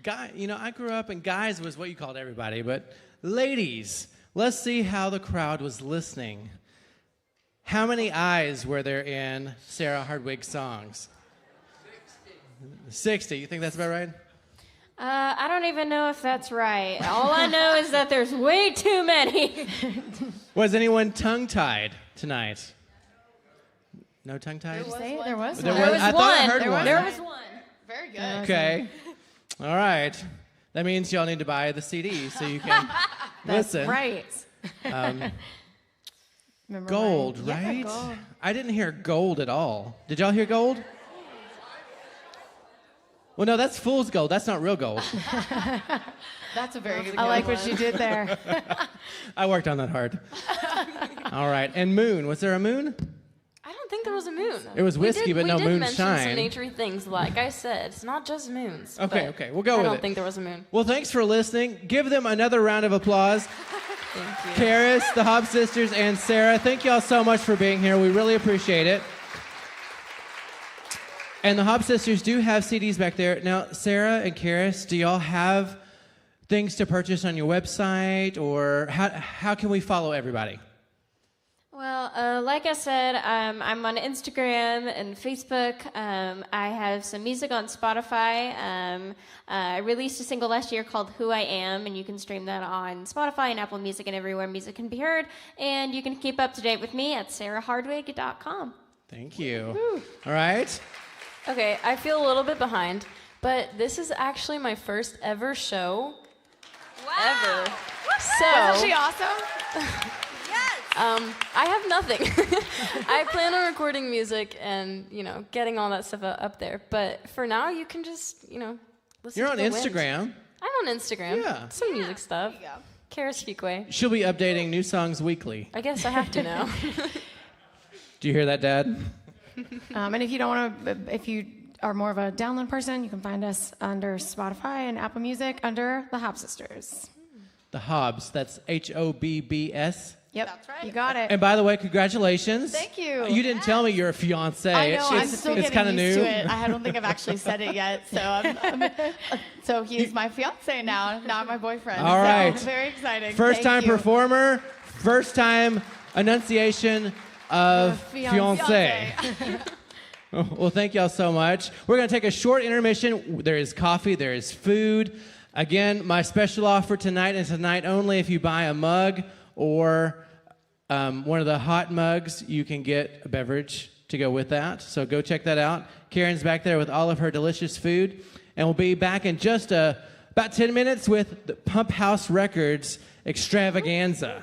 Speaker 1: Guy, I grew up and guys was what you called everybody, but ladies, let's see how the crowd was listening. How many eyes were there in Sarah Hardwig's songs? 60. You think that's about right?
Speaker 2: I don't even know if that's right. All I know is that there's way too many.
Speaker 1: Was anyone tongue-tied tonight? No tongue-tied?
Speaker 3: There was
Speaker 1: There
Speaker 3: one.
Speaker 1: was, I thought I heard one.
Speaker 2: There was one.
Speaker 4: Very good.
Speaker 1: Okay. All right. That means y'all need to buy the CD so you can
Speaker 3: That's
Speaker 1: listen.
Speaker 3: right. Remember
Speaker 1: Gold,
Speaker 3: mine?
Speaker 1: right?
Speaker 3: Yeah, gold.
Speaker 1: I didn't hear gold at all. Did y'all hear gold? Well, no, that's fool's gold. That's not real gold.
Speaker 4: That's a very good
Speaker 3: I like
Speaker 4: one.
Speaker 3: what you did there.
Speaker 1: I worked on that hard. All right. And moon. Was there a moon?
Speaker 5: I don't think there was a moon.
Speaker 1: It was whiskey, but no
Speaker 5: we did
Speaker 1: moonshine.
Speaker 5: mention some naturey things. Like I said, it's not just moons.
Speaker 1: Okay,
Speaker 5: but
Speaker 1: okay, we'll go with
Speaker 5: I don't
Speaker 1: it.
Speaker 5: think there was a moon.
Speaker 1: Well, thanks for listening. Give them another round of applause.
Speaker 5: Thank you.
Speaker 1: Karis, the Hobb sisters, and Sarah, thank y'all so much for being here. We really appreciate it. And the Hobb sisters do have CDs back there. Now, Sarah and Karis, do y'all have things to purchase on your website, or how can we follow everybody?
Speaker 2: Well, like I said, I'm on Instagram and Facebook. I have some music on Spotify. I released a single last year called Who I Am, and you can stream that on Spotify and Apple Music and everywhere music can be heard. And you can keep up to date with me at sarahhardwig.com.
Speaker 1: Thank you. All right.
Speaker 5: Okay, I feel a little bit behind, but this is actually my first ever show. Ever. So,
Speaker 3: Isn't she awesome?
Speaker 5: I have nothing. I plan on recording music and, getting all that stuff up there. But for now, you can just, listen
Speaker 1: You're
Speaker 5: to
Speaker 1: on
Speaker 5: the wind.
Speaker 1: Instagram.
Speaker 5: I'm on Instagram.
Speaker 1: Yeah.
Speaker 5: Some music stuff.
Speaker 4: There you go.
Speaker 5: Karis Fuquay.
Speaker 1: She'll be updating new songs weekly.
Speaker 5: I guess I have to now.
Speaker 1: Do you hear that, Dad?
Speaker 3: And if you don't want to, if you are more of a download person, you can find us under Spotify and Apple Music under the Hobb Sisters.
Speaker 1: The Hobbs. That's Hobbs.
Speaker 3: Yep,
Speaker 4: That's right.
Speaker 3: You got it.
Speaker 1: And by the way, congratulations.
Speaker 4: Thank you.
Speaker 1: You didn't tell me you're a fiance.
Speaker 4: I know. I'm
Speaker 1: It's
Speaker 4: still
Speaker 1: kind
Speaker 4: getting
Speaker 1: of
Speaker 4: used
Speaker 1: new.
Speaker 4: to it. I don't think I've actually said it yet. So so he's my fiance now, not my boyfriend.
Speaker 1: All right.
Speaker 4: So very exciting.
Speaker 1: First time
Speaker 4: Thank you.
Speaker 1: performer, first time enunciation of fiance. Well, thank y'all so much. We're going to take a short intermission. There is coffee, there is food. Again, my special offer tonight and tonight only, if you buy a mug or one of the hot mugs, you can get a beverage to go with that. So go check that out. Karen's back there with all of her delicious food. And we'll be back in just about 10 minutes with the Pump House Records extravaganza.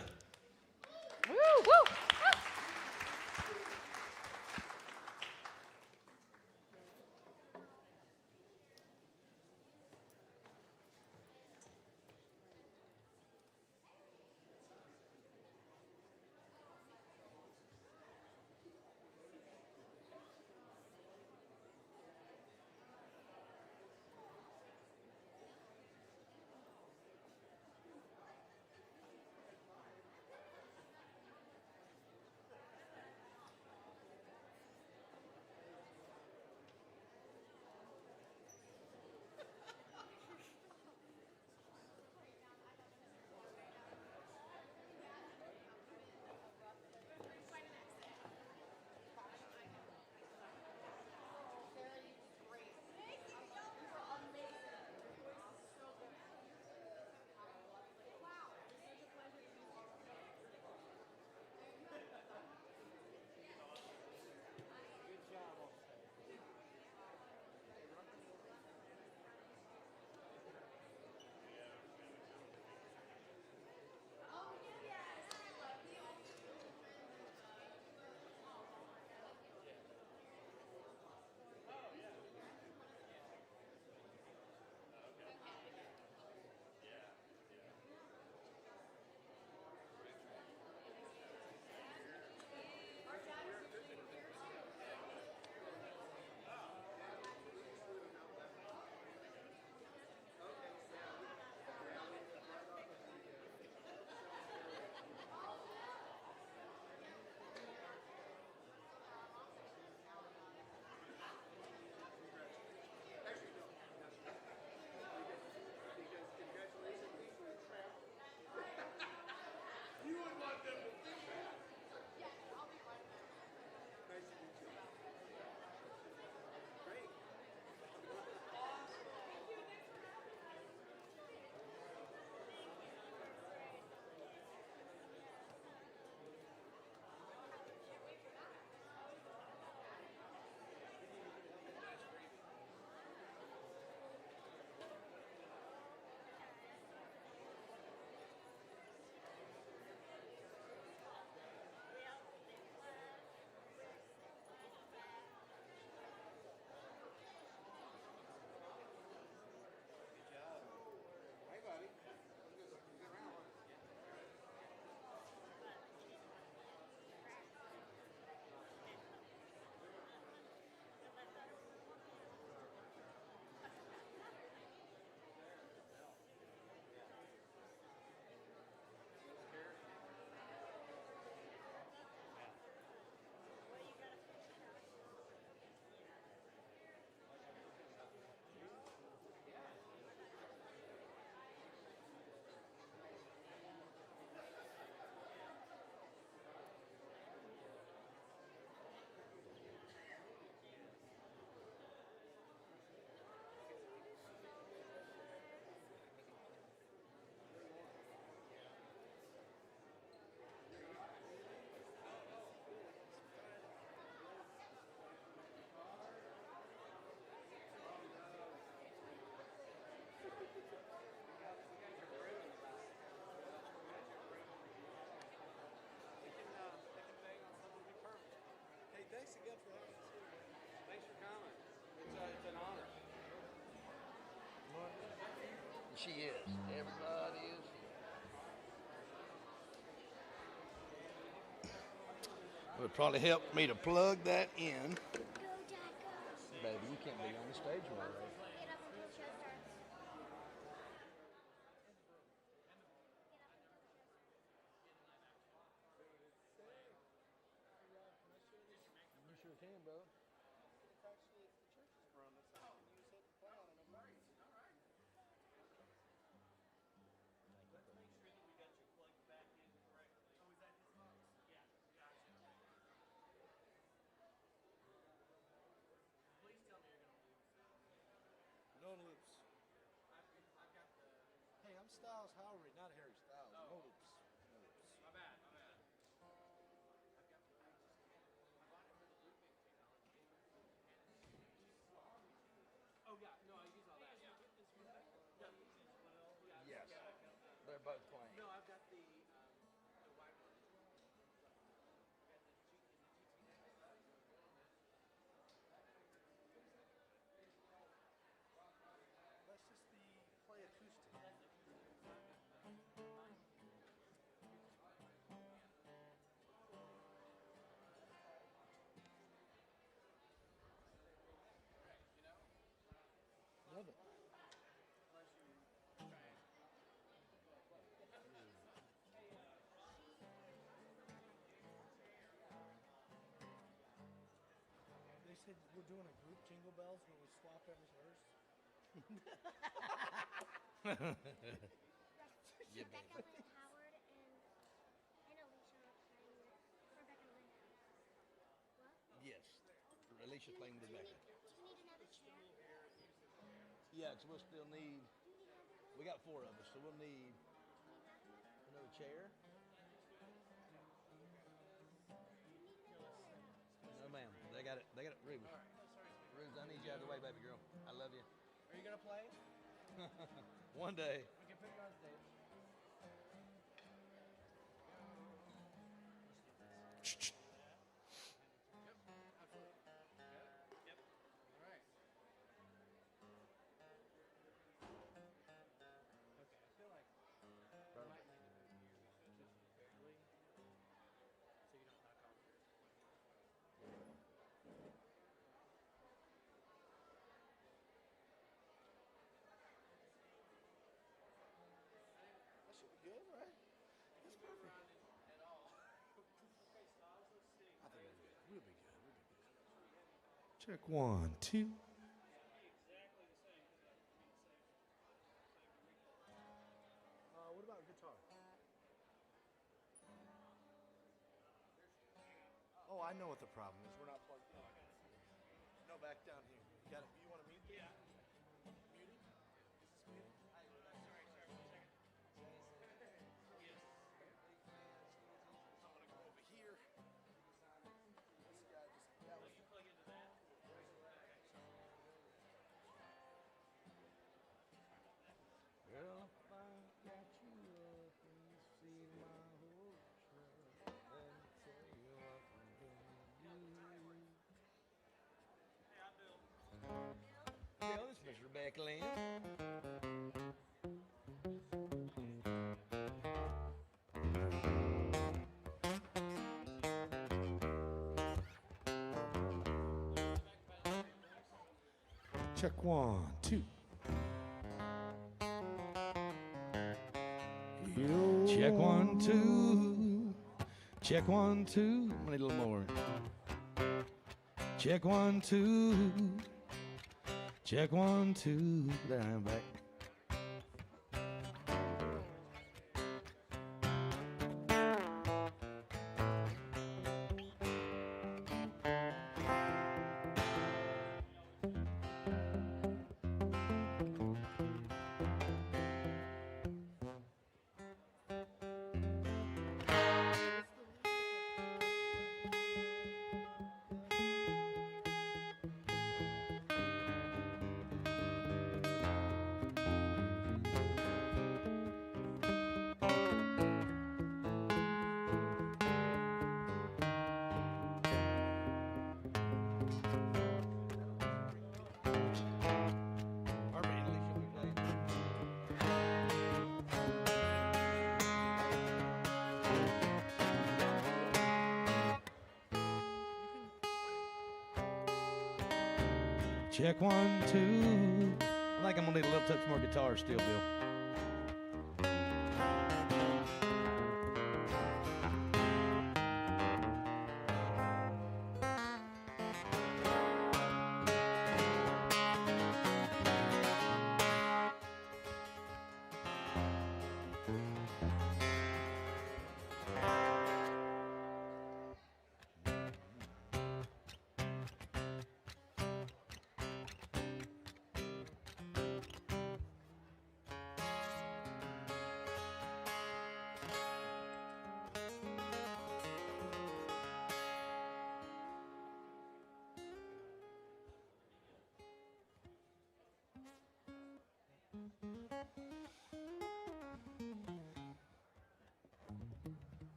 Speaker 7: She is. Everybody is. It would probably help me to plug that in. Baby, you can't be on the stage right now. You sure can, bro. No loops. Hey, I'm Styles Howery, not Harry Styles. No loops. No loops. My bad. Oh, yeah. No, I use all that. Yeah. Yes. They're both playing. No, I've got the white one. Let's just play acoustic. Love it. They said we're doing a group Jingle Bells when we swap every verse. Yeah,
Speaker 8: Rebecca Lynn Howard and Alicia are playing Rebecca Lynn Howard. What?
Speaker 7: Yes. Alicia's playing Rebecca.
Speaker 8: Do you need another chair?
Speaker 7: Yeah, so we'll still need. We got 4 of us, so we'll need another chair. No, ma'am. They got it. Rubes. Rubes, I need you out of the way, baby girl. I love you.
Speaker 1: Are you gonna play?
Speaker 7: One day.
Speaker 1: We can put you on stage.
Speaker 7: That should be good, right? That's perfect. I think we'll be good. Check 1, 2. What about guitar? Oh, I know what the problem is. We're not plugged in. No, back down here. You got it. You want to mute? Yeah. Muted? Is this muted? Sorry, one second. Yes. I'm gonna go over here. This guy just. That was. You plug into that. Well, if I got you up and you see my whole truck, then tell you what I'm gonna do. Hey, Bill, this is Rebecca Lynn. Check 1, 2. Check 1, 2. Check 1, 2. I'm gonna need a little more. Check 1, 2. Check 1, 2. There I am back. Check 1, 2. I think I'm gonna need a little touch more guitar still, Bill.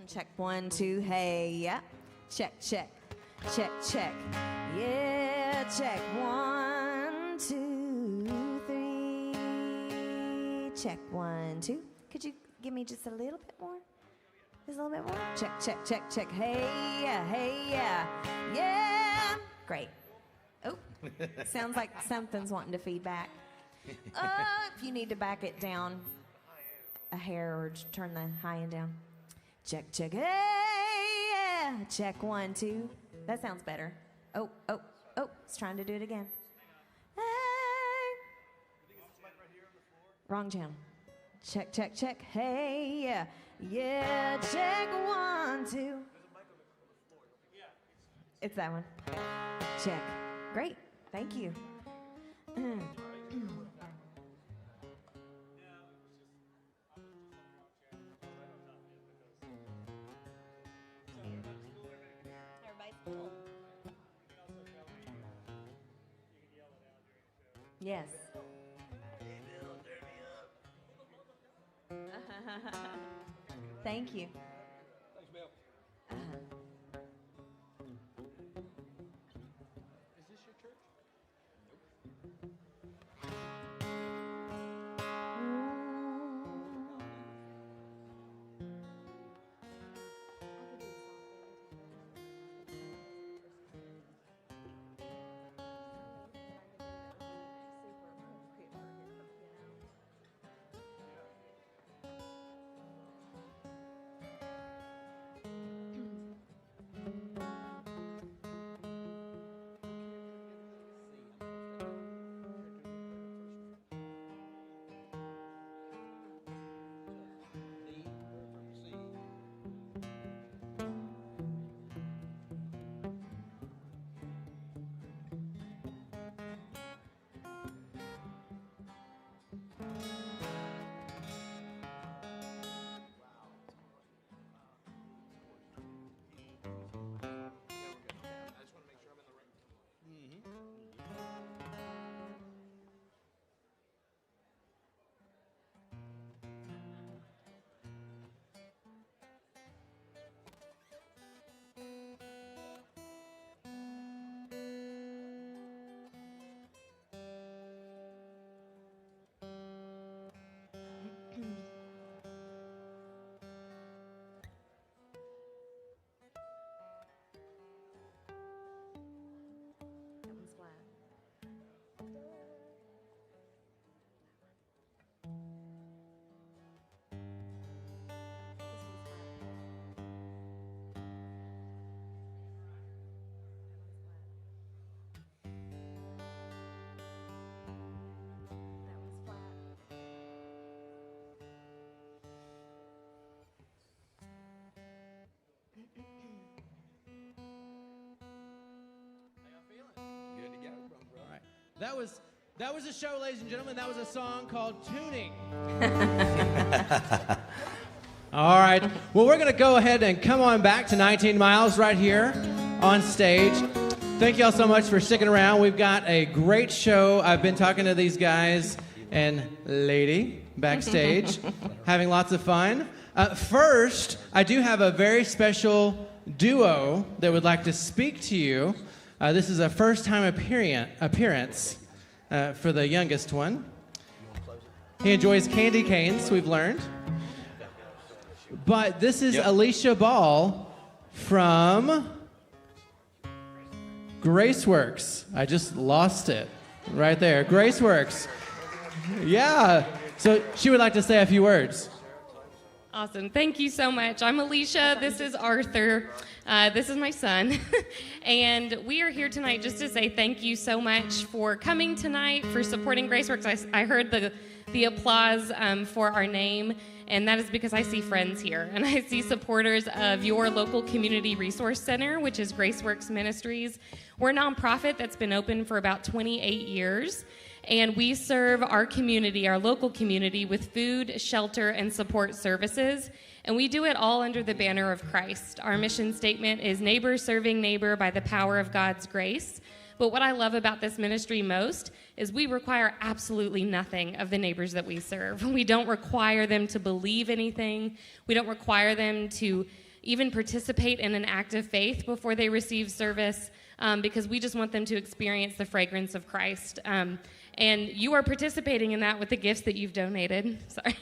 Speaker 9: Check 1, 2, hey, yeah. Check, check, check, check. Yeah, check 1, 2, 3. Check 1, 2. Could you give me just a little bit more? Just a little bit more? Check, check, check, check. Hey, yeah, hey, yeah. Yeah. Great. Oh, sounds like something's wanting to feedback. If you need to back it down a hair or turn the high end down. Check, check, hey, yeah. Check 1, 2. That sounds better. Oh, oh, oh. It's trying to do it again. Hey. Wrong channel. Check, check, check. Hey, yeah. Yeah, check 1, 2. It's that one. Check. Great. Thank you. Yes. Thank you.
Speaker 7: Thanks, Bill. Is this your church?
Speaker 1: That was a show, ladies and gentlemen. That was a song called Tuning. All right. Well, we're going to go ahead and come on back to 19 Miles right here on stage. Thank you all so much for sticking around. We've got a great show. I've been talking to these guys, and lady backstage, having lots of fun. First, I do have a very special duo that would like to speak to you. This is a first-time appearance for the youngest one. He enjoys candy canes, we've learned. But this is Alicia Ball from Graceworks. I just lost it right there. Graceworks. Yeah. So she would like to say a few words.
Speaker 10: Awesome. Thank you so much. I'm Alicia. This is Arthur. This is my son. And we are here tonight just to say thank you so much for coming tonight, for supporting Graceworks. I heard the applause for our name, and that is because I see friends here, and I see supporters of your local community resource center, which is Graceworks Ministries. We're a nonprofit that's been open for about 28 years. And we serve our community, our local community, with food, shelter, and support services. And we do it all under the banner of Christ. Our mission statement is neighbor serving neighbor by the power of God's grace. But what I love about this ministry most is we require absolutely nothing of the neighbors that we serve. We don't require them to believe anything. We don't require them to even participate in an act of faith before they receive service, because we just want them to experience the fragrance of Christ. And you are participating in that with the gifts that you've donated. Sorry.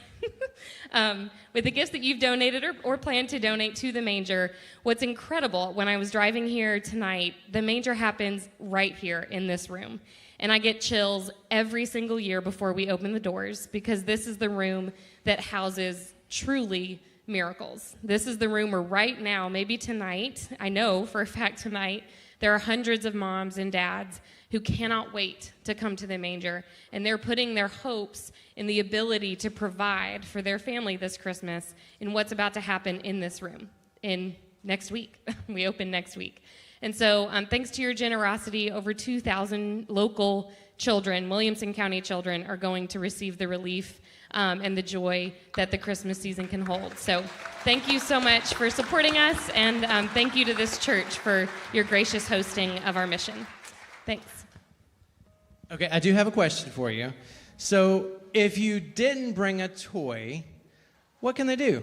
Speaker 10: With the gifts that you've donated or plan to donate to the manger. What's incredible, when I was driving here tonight, the manger happens right here in this room. And I get chills every single year before we open the doors, because this is the room that houses truly miracles. This is the room where right now, maybe tonight, I know for a fact tonight, there are hundreds of moms and dads who cannot wait to come to the manger, and they're putting their hopes in the ability to provide for their family this Christmas in what's about to happen in this room in next week. We open next week. And so thanks to your generosity, over 2,000 local children, Williamson County children, are going to receive the relief and the joy that the Christmas season can hold. So thank you so much for supporting us, and thank you to this church for your gracious hosting of our mission. Thanks.
Speaker 1: Okay, I do have a question for you. So if you didn't bring a toy, what can they do?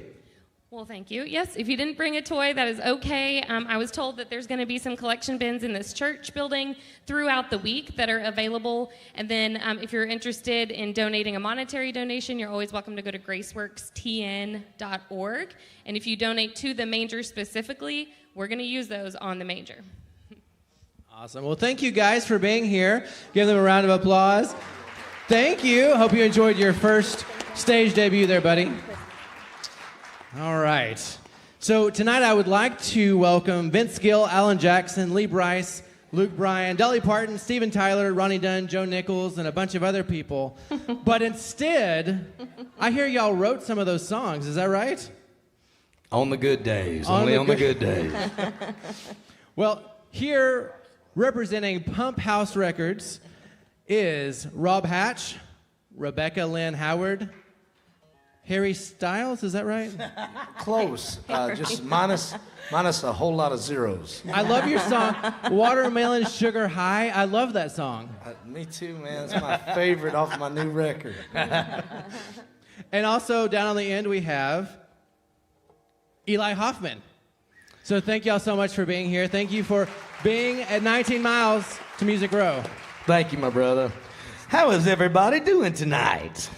Speaker 10: Well, thank you. Yes, if you didn't bring a toy, that is okay. I was told that there's going to be some collection bins in this church building throughout the week that are available. And then if you're interested in donating a monetary donation, you're always welcome to go to graceworkstn.org. And if you donate to the manger specifically, we're going to use those on the manger.
Speaker 1: Awesome. Well, thank you guys for being here. Give them a round of applause. Thank you. Hope you enjoyed your first stage debut there, buddy. All right. So tonight I would like to welcome Vince Gill, Alan Jackson, Lee Bryce, Luke Bryan, Dolly Parton, Steven Tyler, Ronnie Dunn, Joe Nichols, and a bunch of other people. But instead, I hear y'all wrote some of those songs. Is that right?
Speaker 11: On the good days. Only on the good days.
Speaker 1: Well, here representing Pump House Records is Rob Hatch, Rebecca Lynn Howard, Harry Styles, is that right?
Speaker 11: Close. Just minus a whole lot of zeros.
Speaker 1: I love your song, Watermelon Sugar High. I love that song.
Speaker 11: Me too, man. It's my favorite off my new record.
Speaker 1: And also, down on the end, we have Eli Hoffman. So thank y'all so much for being here. Thank you for being at 19 Miles to Music Row.
Speaker 11: Thank you, my brother. How is everybody doing tonight?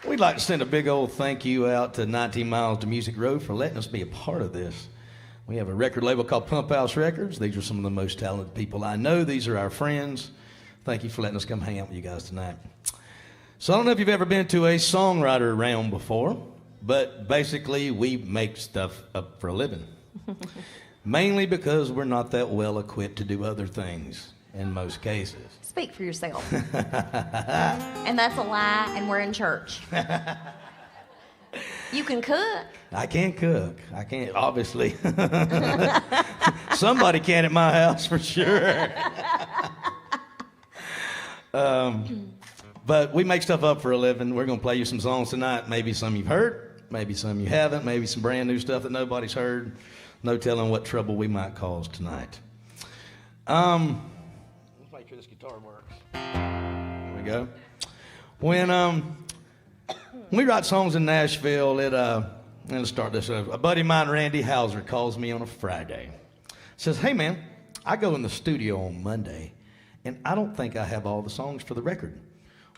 Speaker 11: We'd like to send a big old thank you out to 19 Miles to Music Row for letting us be a part of this. We have a record label called Pump House Records. These are some of the most talented people I know. These are our friends. Thank you for letting us come hang out with you guys tonight. So I don't know if you've ever been to a songwriter round before, but basically we make stuff up for a living. Mainly because we're not that well equipped to do other things in most cases.
Speaker 9: Speak for yourself. And that's a lie, and we're in church. You can cook.
Speaker 11: I can't cook. I can't, obviously. Somebody can at my house for sure. But we make stuff up for a living. We're going to play you some songs tonight. Maybe some you've heard, maybe some you haven't, maybe some brand new stuff that nobody's heard. No telling what trouble we might cause tonight. Let's make sure this guitar works. There we go. When we write songs in Nashville, let's start this over. A buddy of mine, Randy Hauser, calls me on a Friday. Says, hey man, I go in the studio on Monday, and I don't think I have all the songs for the record.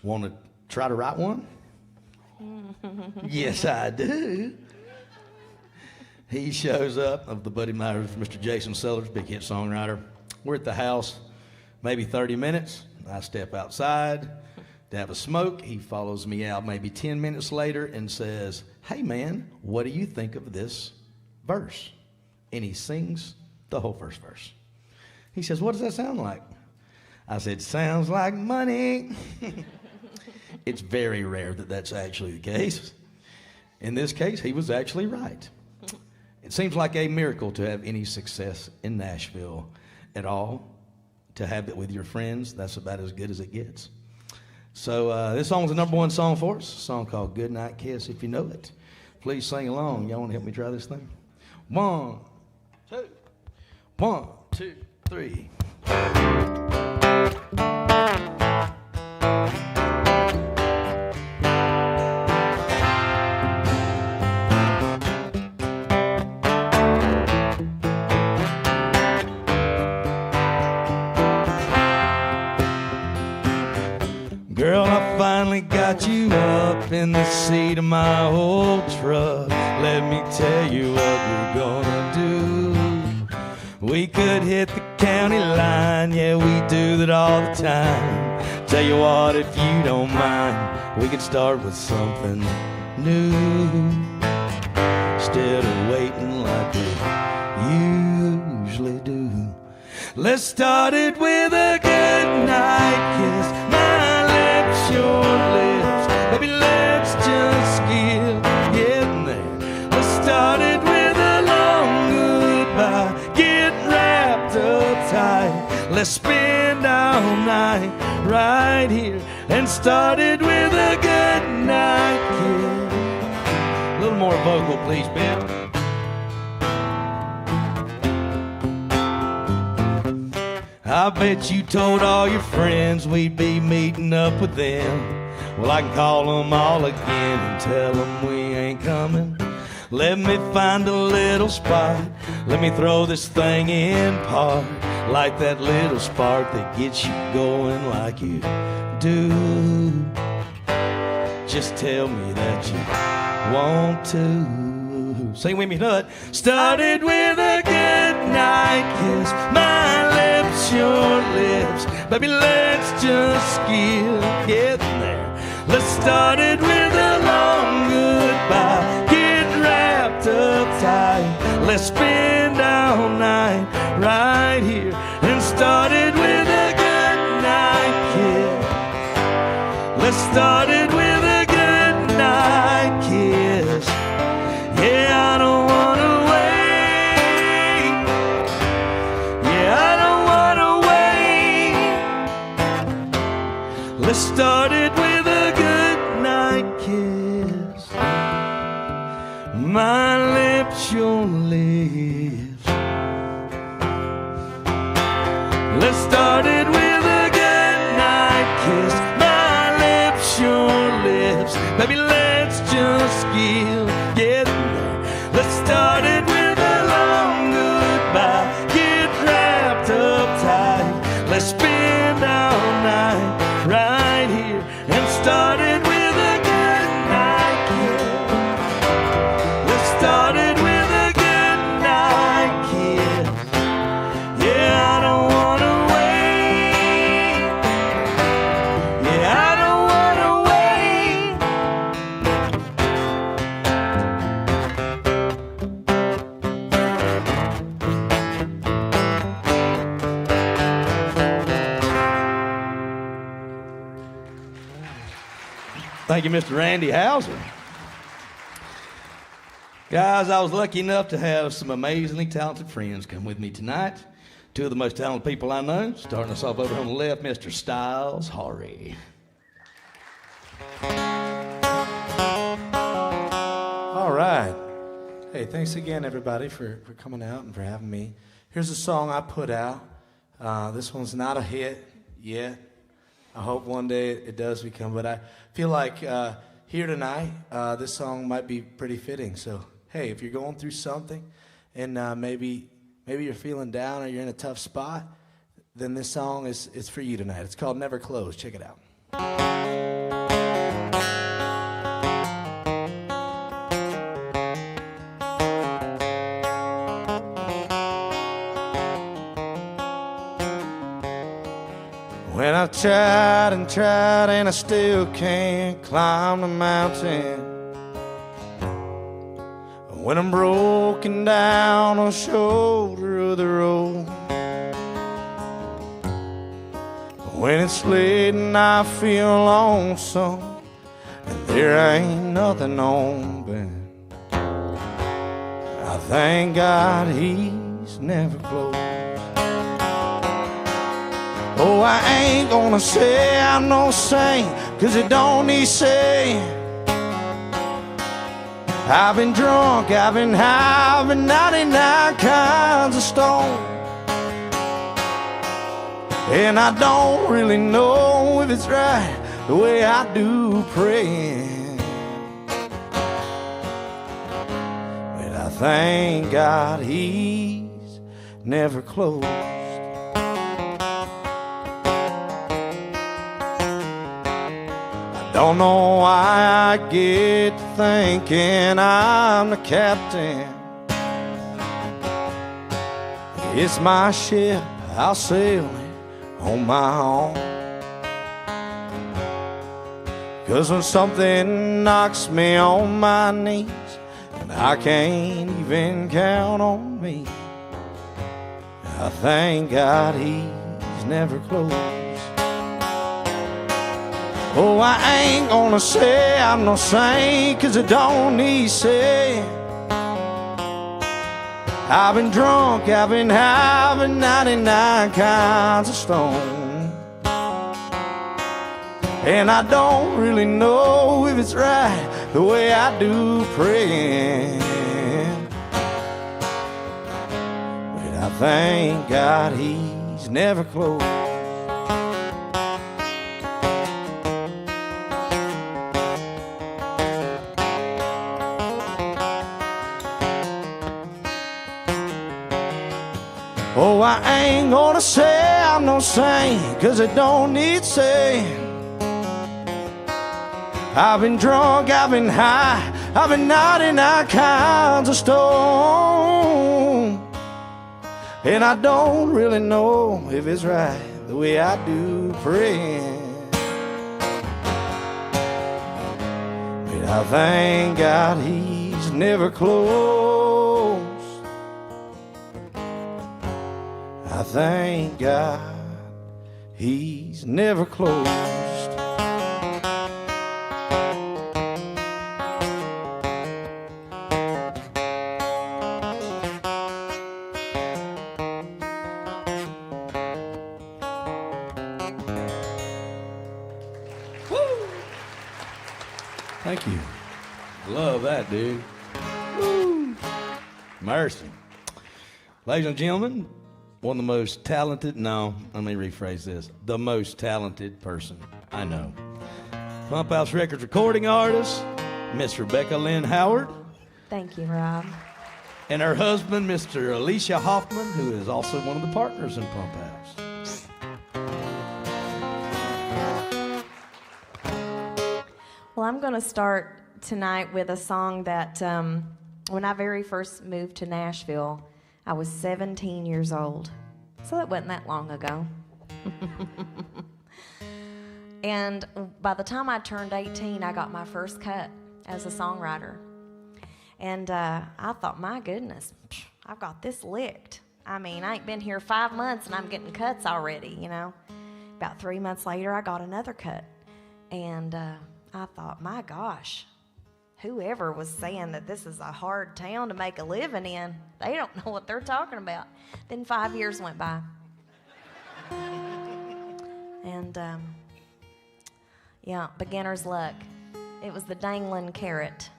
Speaker 11: Want to try to write one? Yes, I do. He shows up, of the buddy of mine, Mr. Jason Sellers, big hit songwriter. We're at the house, maybe 30 minutes. I step outside to have a smoke. He follows me out maybe 10 minutes later and says, hey man, what do you think of this verse? And he sings the whole first verse. He says, what does that sound like? I said, sounds like money. It's very rare that that's actually the case. In this case, he was actually right. It seems like a miracle to have any success in Nashville at all. To have it with your friends, that's about as good as it gets. So this song's the #1 song for us, a song called Good Night Kiss. If you know it, please sing along. Y'all want to help me try this thing? 1, 2, 1, 2, 3. Girl, I finally got you up in the seat of my old truck. Let me tell you what we're gonna do. We could hit the county line, yeah, we do that all the time. Tell you what, if you don't mind, we could start with something new. Instead of waiting like we usually do. Let's start it with a good night kiss. Your lips, baby, let's just get there. Let's start it with a long goodbye. Get wrapped up tight. Let's spend all night right here and start it with a good night kiss. A little more vocal, please, Ben. I bet you told all your friends we'd be meeting up with them. Well, I can call them all again and tell them we ain't coming. Let me find a little spot. Let me throw this thing in park. Like that little spark that gets you going like you do. Just tell me that you want to. Sing with me, nut. Started with a good night kiss. My lips, your lips. Baby, let's just get there. Let's start it with a long goodbye. Get wrapped up tight. Let's spend all night right here and start it with a good night kiss. Let's start it with a good night kiss. Yeah, I don't wanna wait. Yeah, I don't wanna wait. Let's start it with a good night kiss. My lips, your lips. Let's start it with a good night kiss. My lips, your lips. Baby, let's just get there. Let's start it with a long goodbye. Get wrapped up tight. Let's spend all night right here and start it with a good night kiss. Let's start it with a good night kiss. Yeah, I don't wanna wait. Yeah, I don't wanna Thank you, Mr. Randy Hauser. Guys, I was lucky enough to have some amazingly talented friends come with me tonight. Two of the most talented people I know. Starting us off over on the left, Mr. Styles Horry.
Speaker 12: All right. Hey, thanks again, everybody, for coming out and for having me. Here's a song I put out. This one's not a hit yet. I hope one day it does become. But I feel like here tonight, this song might be pretty fitting. So, hey, if you're going through something and maybe you're feeling down or you're in a tough spot, then this song is for you tonight. It's called Never Close. Check it out. When I've tried and tried and I still can't climb the mountain, when I'm broken down on the shoulder of the road, when it's late and I feel lonesome and there ain't nothing on, but I thank God He's never closed. Oh, I ain't gonna say I'm no saint, 'cause it don't need saying. I've been drunk, I've been high, I've been 99 kinds of stoned, and I don't really know if it's right the way I do praying, but I thank God He's never closed. Don't know why I get to thinking I'm the captain. It's my ship, I'll sail it on my own. 'Cause when something knocks me on my knees and I can't even count on me, I thank God He's never closed. Oh, I ain't gonna say I'm no saint, 'cause it don't need saying. I've been drunk, I've been high, I've been 99 kinds of stoned, and I don't really know if it's right the way I do praying, but I thank God He's never closed. Oh, I ain't gonna say I'm no saint, 'cause it don't need saying. I've been drunk, I've been high, I've been 99 kinds of stoned, and I don't really know if it's right the way I do praying, but I thank God He's never closed. I thank God He's never closed. Woo! Thank you.
Speaker 11: Love that, dude. Woo. Mercy. Ladies and gentlemen, one of the most talented, no, let me rephrase this, the most talented person I know. Pump House Records recording artist, Miss Rebecca Lynn Howard.
Speaker 9: Thank you, Rob.
Speaker 11: And her husband, Mr. Alicia Hoffman, who is also one of the partners in Pump House.
Speaker 9: Well, I'm going to start tonight with a song that when I very first moved to Nashville, I was 17 years old. So that wasn't that long ago. And by the time I turned 18, I got my first cut as a songwriter. And I thought, my goodness, I've got this licked. I mean, I ain't been here 5 months and I'm getting cuts already, you know. About 3 months later, I got another cut. And I thought, my gosh, whoever was saying that this is a hard town to make a living in, they don't know what they're talking about. Then 5 years went by. And, yeah, beginner's luck. It was the dangling carrot.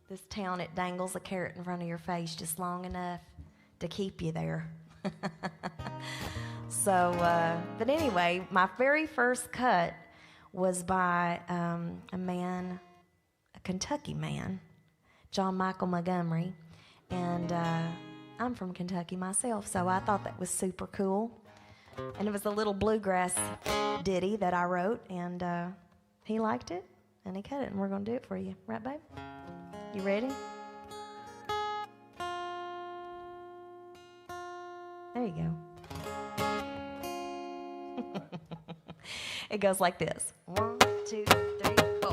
Speaker 9: This town, it dangles a carrot in front of your face just long enough to keep you there. So So, but anyway, my very first cut was by a man, a Kentucky man, John Michael Montgomery, and I'm from Kentucky myself, so I thought that was super cool. And it was a little bluegrass ditty that I wrote, and he liked it, and he cut it, and we're going to do it for you. Right, babe? You ready? There you go. It goes like this. 1, 2, 3, 4.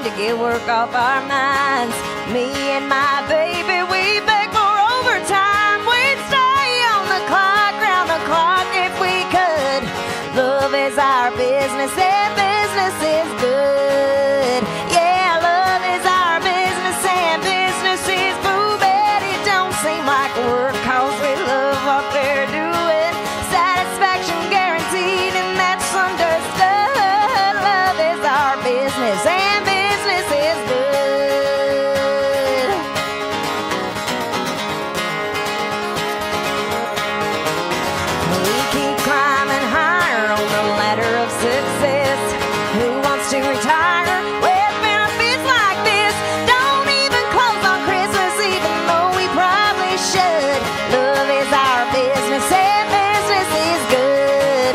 Speaker 9: To get work off our minds. Me and my baby, we beg for overtime. We'd stay on the clock, round the clock if we could. Love is our business and business is good. Yeah, love is our business and business is boo, but it don't seem like work, cause we love what we're doing. Satisfaction guaranteed, and that's understood. Love is our business and business is good. We keep climbing higher on the ladder of success. Who wants to retire with benefits like this? Don't even close on Christmas, even though we probably should. Love is our business and business is good.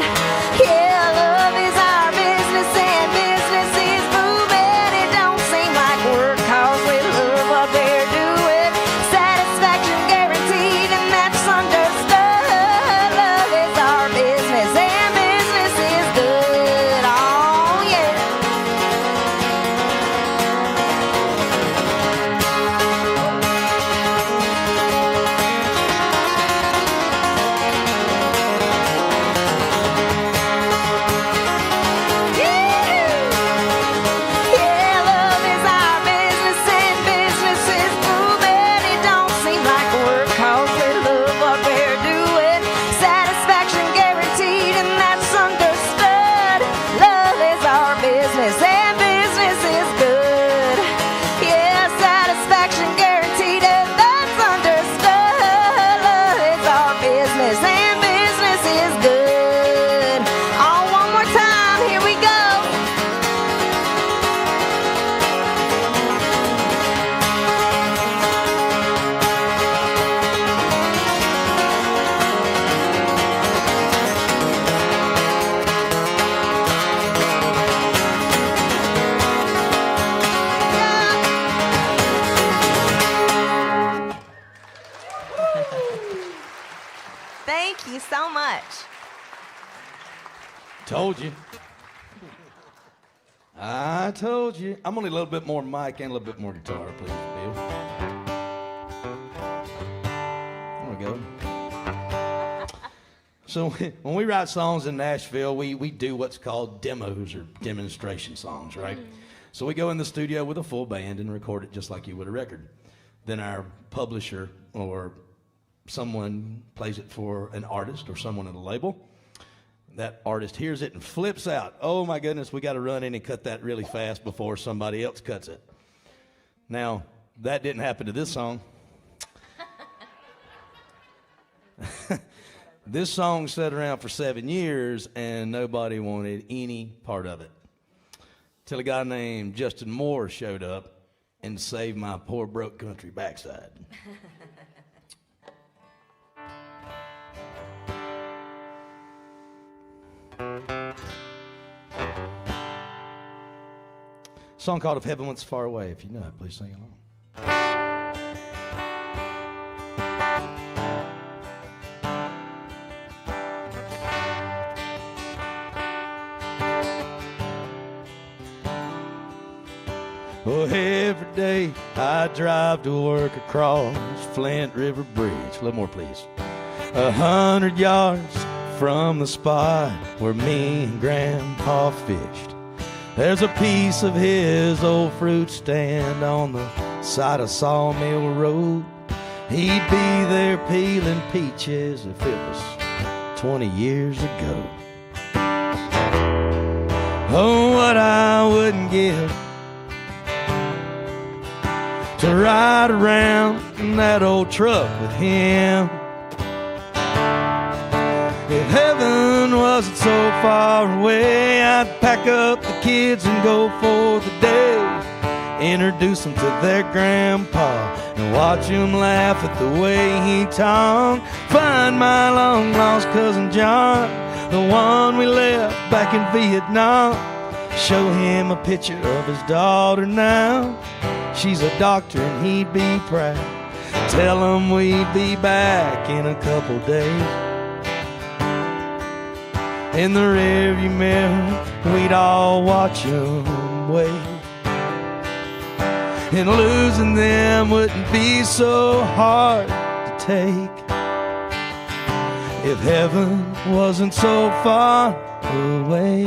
Speaker 9: Yeah, love is our business and business is boo, but it don't seem like work, cause we love what we're doing. Satisfaction guaranteed, and that's understood. Love is our business and business is good. Oh yeah. Yeah, love is our business and business is boo, but it don't seem like work, cause we love what we're doing. Satisfaction guaranteed, and that's understood. Love is our business and business is good. Yeah, satisfaction guaranteed, and that's understood. Love is our business and business is good. Oh, one more time, here we go. Thank you so much.
Speaker 11: Told you. I told you. I'm gonna need a little bit more mic and a little bit more guitar, please, Bill. There we go. So when we write songs in Nashville, we do what's called demos or demonstration songs, right? So we go in the studio with a full band and record it just like you would a record. Then our publisher or someone plays it for an artist or someone at a label. That artist hears it and flips out. Oh my goodness, we got to run in and cut that really fast before somebody else cuts it. Now, that didn't happen to this song. This song sat around for 7 years and nobody wanted any part of it. Till a guy named Justin Moore showed up and saved my poor broke country backside. Song called If Heaven Was Far Away. If you know it, please sing along. Oh, every day I drive to work across Flint River Bridge. A little more, please. 100 yards from the spot where me and Grandpa fished. There's a piece of his old fruit stand on the side of Sawmill Road. He'd be there peeling peaches if it was 20 years ago. Oh, what I wouldn't give to ride around in that old truck with him. If heaven wasn't so far away, I'd pack up the kids and go for the day. Introduce them to their grandpa and watch him laugh at the way he talked. Find my long lost cousin John, the one we left back in Vietnam. Show him a picture of his daughter now. She's a doctor and he'd be proud. Tell him we'd be back in a couple days. In the rearview mirror, we'd all watch them wave. And losing them wouldn't be so hard to take if heaven wasn't so far away.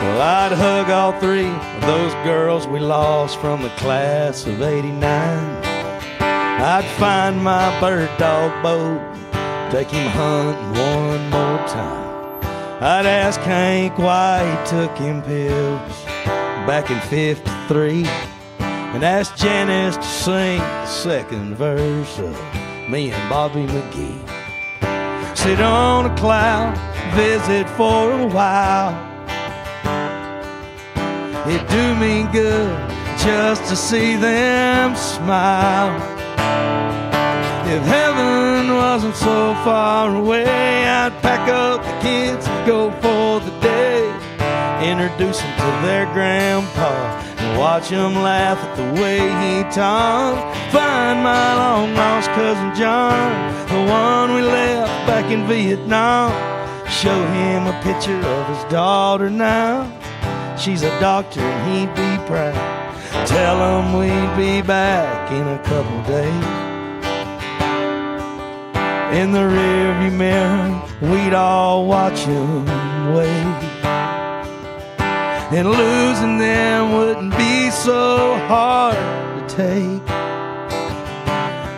Speaker 11: Well, I'd hug all three of those girls we lost from the class of '89. I'd find my bird dog boat, take him hunting one more time. I'd ask Hank why he took him pills back in '53, and ask Janice to sing the second verse of me and Bobby McGee. Sit on a cloud, visit for a while. It'd do me good just to see them smile. If heaven wasn't so far away, I'd pack up the kids, go for the day. Introduce them to their grandpa and watch them laugh at the way he talked. Find my long lost cousin John, the one we left back in Vietnam. Show him a picture of his daughter now. She's a doctor and he'd be proud. Tell him we'd be back in a couple days. In the rearview mirror, we'd all watch him wave. And losing them wouldn't be so hard to take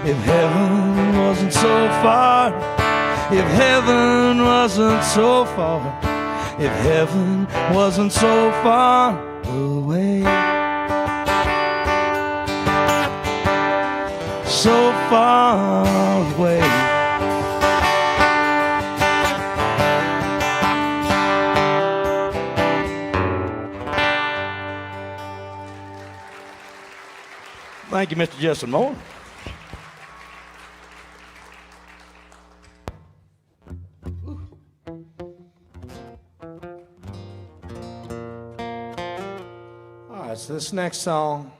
Speaker 11: if heaven wasn't so far. If heaven wasn't so far. If heaven wasn't so far away. So far away. Thank you, Mr. Justin Moore.
Speaker 12: All right, so this next song,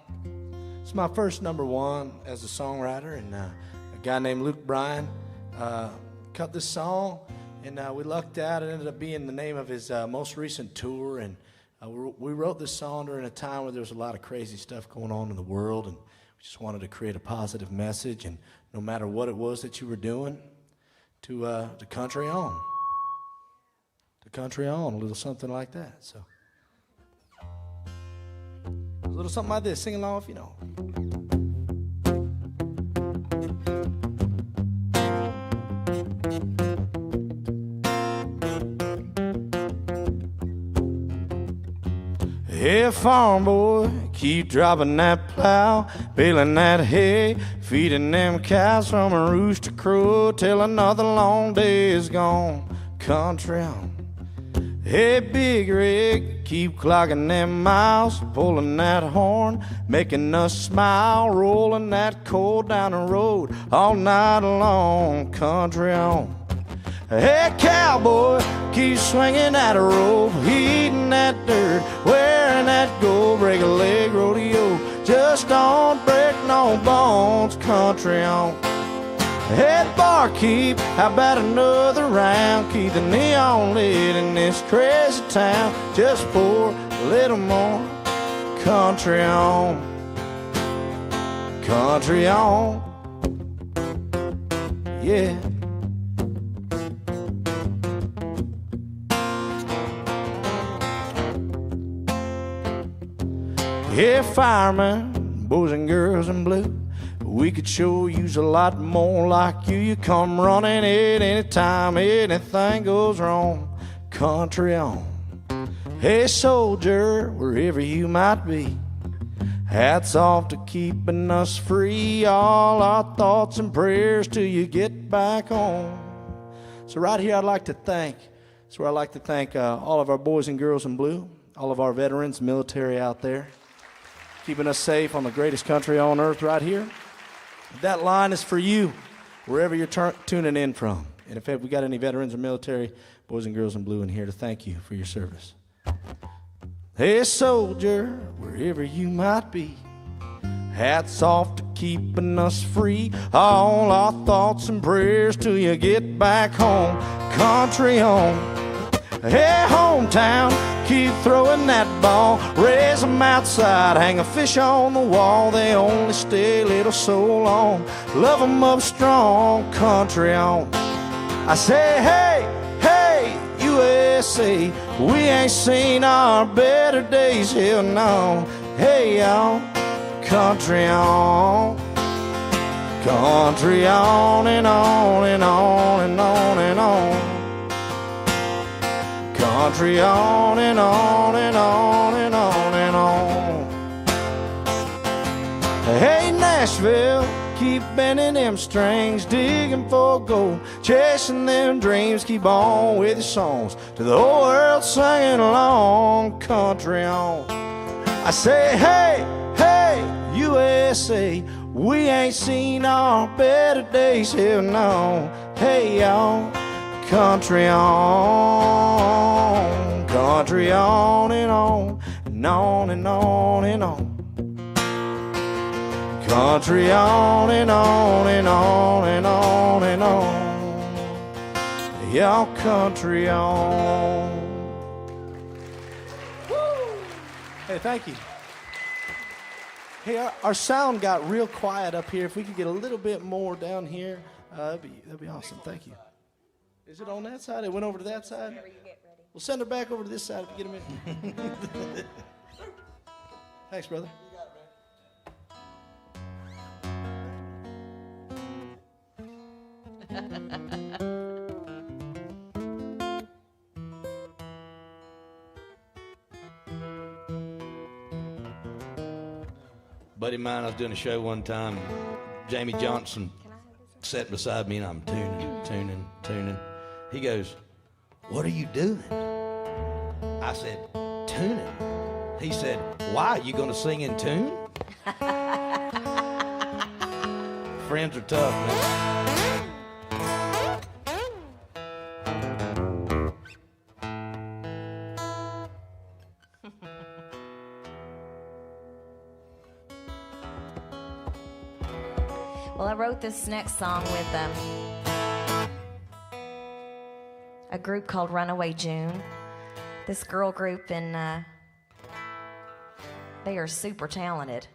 Speaker 12: it's my first #1 as a songwriter, and a guy named Luke Bryan cut this song, and we lucked out. It ended up being the name of his most recent tour, and we wrote this song during a time where there was a lot of crazy stuff going on in the world, and we just wanted to create a positive message, and no matter what it was that you were doing, to country on. To country on, a little something like that. So a little something like this. Sing along if you know. Hey, farm boy, keep dropping that plow, baling that hay, feeding them cows from a rooster crow till another long day is gone. Country on. Hey, big rig, keep clocking them miles, pulling that horn, making us smile, rolling that coal down the road all night long. Country on. Hey, cowboy, keep swinging that rope, heating that dirt, wearing that gold, break a leg rodeo, just don't break no bones. Country on. Hey, barkeep, how about another round? Keep the neon lit in this crazy town. Just pour a little more. Country on. Country on. Yeah. Hey, firemen, boys and girls in blue, We could sure use a lot more like you. You come running in anytime anything goes wrong. Country on. Hey, soldier, wherever you might be, hats off to keeping us free. All our thoughts and prayers till you get back home. So right here, I'd like to thank all of our boys and girls in blue, all of our veterans, military out there, keeping us safe on the greatest country on earth right here. That line is for you, wherever you're tuning in from. And if we got any veterans or military boys and girls in blue in here, to thank you for your service. Hey, soldier, wherever you might be, hats off to keeping us free. All our thoughts and prayers till you get back home. Country on. Hey, hometown, keep throwing that ball. Raise them outside, hang a fish on the wall. They only stay a little so long. Love them up strong. Country on. I say, hey, hey, USA, we ain't seen our better days. Hell no. Hey, y'all, country on. Country on and on and on and on and on. Country on and on and on and on and on. Hey, Nashville, keep bending them strings, digging for gold, chasing them dreams. Keep on with your songs to the whole world singing along. Country on. I say, hey, hey, USA, we ain't seen our better days. Hell no. Hey, y'all, country on. Country on and on and on and on and on. Country on and on and on and on and on. Y'all, country on. Hey, thank you. Hey, our sound got real quiet up here. If we could get a little bit more down here, that'd be awesome. Thank you. Is it on that side? It went over to that side? We'll send her back over to this side if you get a minute. Thanks, brother.
Speaker 11: Buddy of mine, I was doing a show one time. Jamie Johnson sat beside me, and I'm tuning. He goes, "What are you doing?" I said, "Tuning." He said, "Why? You gonna sing in tune?" Friends are tough, man.
Speaker 9: Well, I wrote this next song with a group called Runaway June. This girl group, and they are super talented.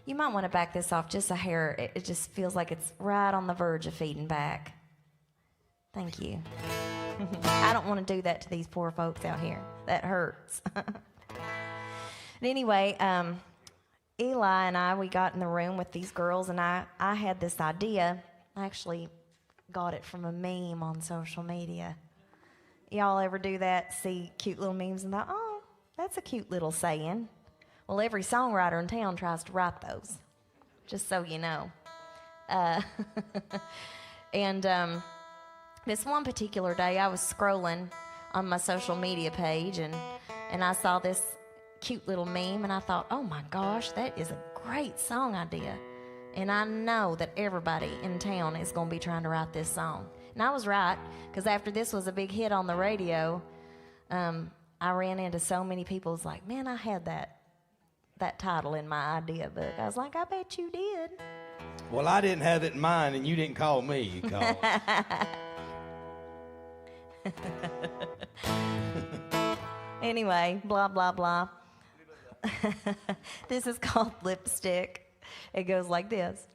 Speaker 9: You might want to back this off just a hair. It just feels like it's right on the verge of feeding back. Thank you. I don't want to do that to these poor folks out here. That hurts. But anyway, Eli and I, we got in the room with these girls, and I had this idea. I actually got it from a meme on social media. Y'all ever do that? See cute little memes and thought, oh, that's a cute little saying. Well, every songwriter in town tries to write those, just so you know. And this one particular day, I was scrolling on my social media page, and I saw this cute little meme, and I thought, oh my gosh, that is a great song idea. And I know that everybody in town is going to be trying to write this song. And I was right, because after this was a big hit on the radio, I ran into so many people who's like, man, I had that title in my idea book. I was like, I bet you did.
Speaker 11: Well, I didn't have it in mind, and you didn't call me. You called.
Speaker 9: Anyway, blah, blah, blah. This is called Lipstick. It goes like this.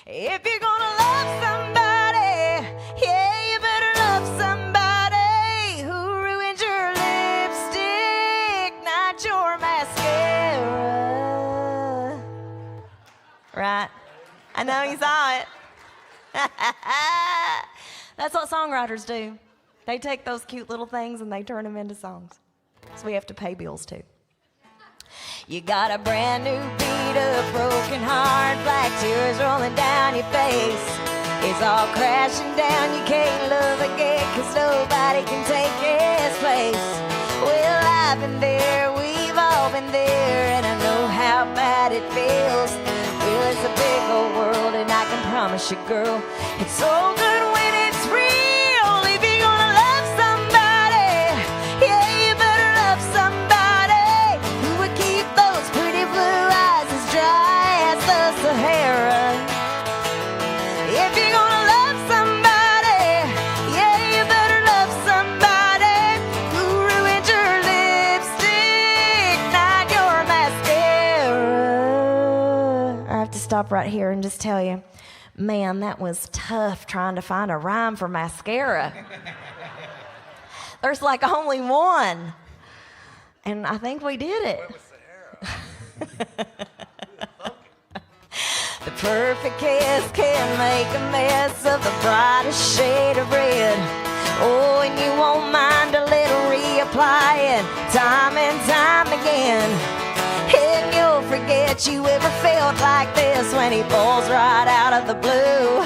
Speaker 9: If you're gonna love somebody, yeah, you better love somebody who ruins your lipstick, not your mascara. Right? you saw it. That's what songwriters do. They take those cute little things and they turn them into songs. So we have to pay bills too. You got a brand new beat up, broken heart, black tears rolling down your face. It's all crashing down, you can't love again, 'cause nobody can take its place. Well, I've been there, we've all been there, and I know how bad it feels. Well, it's a big old world, and I can promise you, girl, it's so good when it's real. If you're gonna love somebody, yeah, you better love somebody who would keep those pretty blue eyes as dry as the Sahara. If you're gonna love somebody, yeah, you better love somebody who ruined your lipstick, not your mascara. I have to stop right here and just tell you, man, that was tough trying to find a rhyme for mascara. There's like only one. And I think we did it. The perfect kiss can make a mess of the brightest shade of red. Oh, and you won't mind a little reapplying time and time again. And you'll forget you ever felt like this when he pulls right out of the blue.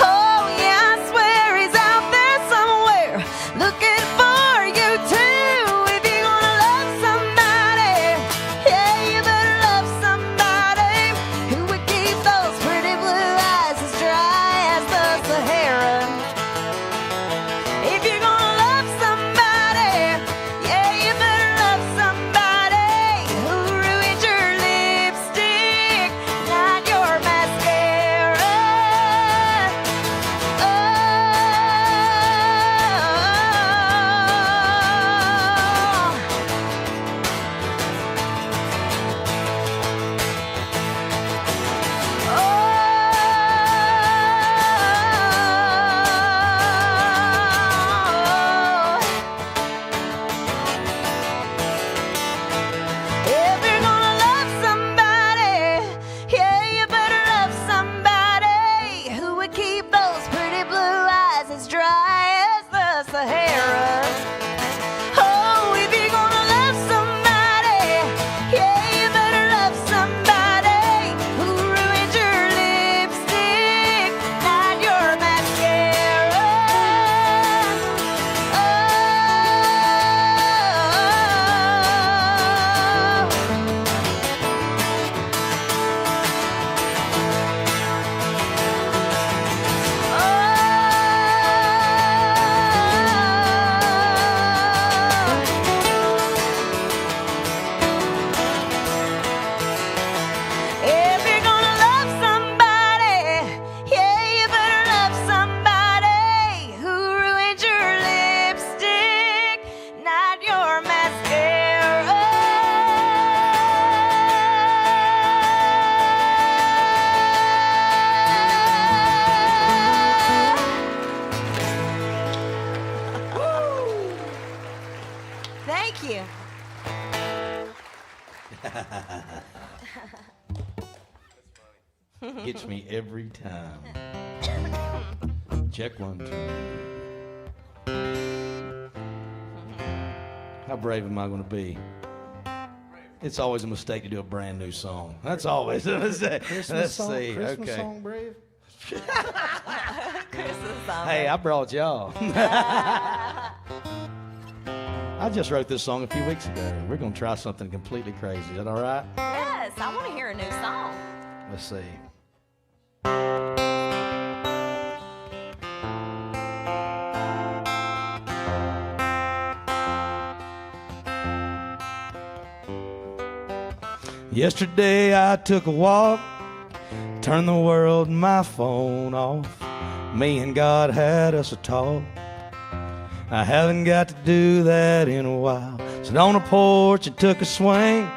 Speaker 9: Oh, yeah, I swear he's out there somewhere looking for you too. If you're gonna love somebody, yeah, you better love somebody who would keep those pretty blue eyes as dry as the Sahara. If you're gonna love somebody, yeah, you better love somebody who ruined your lipstick, not your mascara. Oh. If you're gonna love somebody, yeah, you better love somebody who would keep those pretty blue eyes as dry as the Sahara. Oh, if you're gonna love somebody, yeah, you better love somebody who ruined your lipstick, not your mascara. Oh. If you're gonna love somebody, yeah, you better love somebody who ruined your lipstick, not your mascara. Thank you.
Speaker 11: Gets me every time. Check 1, 2. How brave am I going to be? It's always a mistake to do a brand new song. That's always a mistake. Let's see.
Speaker 12: Christmas
Speaker 11: Okay.
Speaker 12: song, Brave?
Speaker 9: Christmas song.
Speaker 11: Hey, I brought y'all. I just wrote this song a few weeks ago. We're going to try something completely crazy. Is that all right?
Speaker 9: Yes, I want to hear a new song.
Speaker 11: Let's see. Yesterday I took a walk, turned the world and my phone off. Me and God had us a talk. I haven't got to do that in a while. Sat on a porch and took a swing.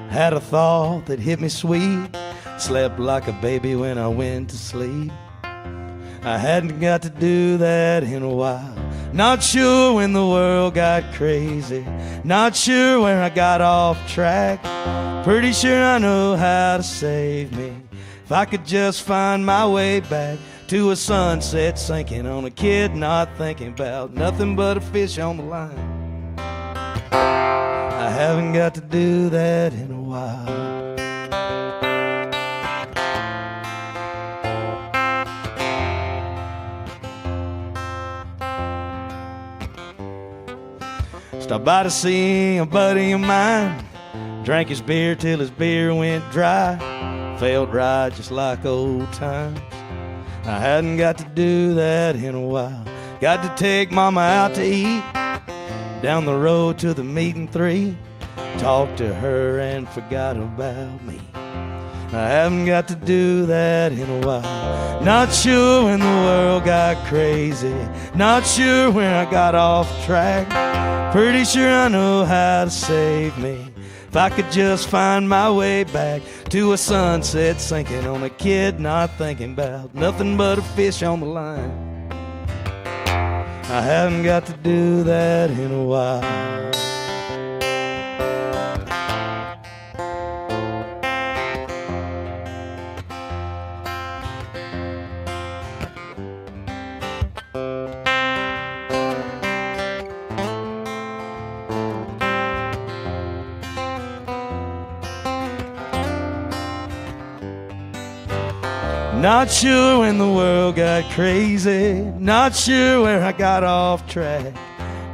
Speaker 11: Had a thought that hit me sweet. Slept like a baby when I went to sleep. I hadn't got to do that in a while. Not sure when the world got crazy. Not sure where I got off track. Pretty sure I know how to save me. If I could just find my way back to a sunset sinking on a kid not thinking about nothing but a fish on the line. I haven't got to do that in a while. Stopped by to see a buddy of mine. Drank his beer till his beer went dry. Felt right just like old times. I hadn't got to do that in a while. Got to take mama out to eat. Down the road to the meeting 3. Talked to her and forgot about me. I haven't got to do that in a while. Not sure when the world got crazy. Not sure when I got off track. Pretty sure I know how to save me. If I could just find my way back to a sunset sinking on a kid not thinking about nothing but a fish on the line. I haven't got to do that in a while. Not sure when the world got crazy. Not sure where I got off track.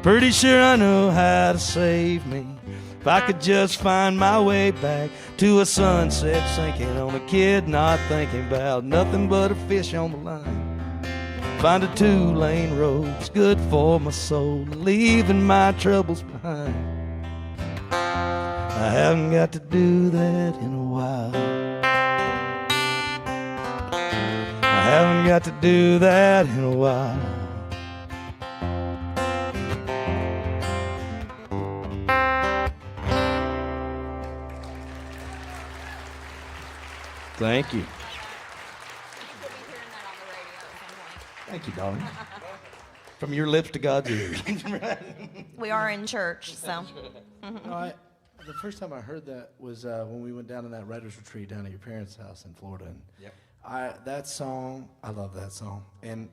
Speaker 11: Pretty sure I know how to save me. If I could just find my way back to a sunset sinking on a kid not thinking about nothing but a fish on the line. Find a 2-lane road, it's good for my soul, leaving my troubles behind. I haven't got to do that in a while. I haven't got to do that in a while. Thank you. Thank you, darling. From your lips to God's ears.
Speaker 9: We are in church, so.
Speaker 12: No, the first time I heard that was when we went down on that writer's retreat down at your parents' house in Florida. And
Speaker 11: yep.
Speaker 12: That song, I love that song. And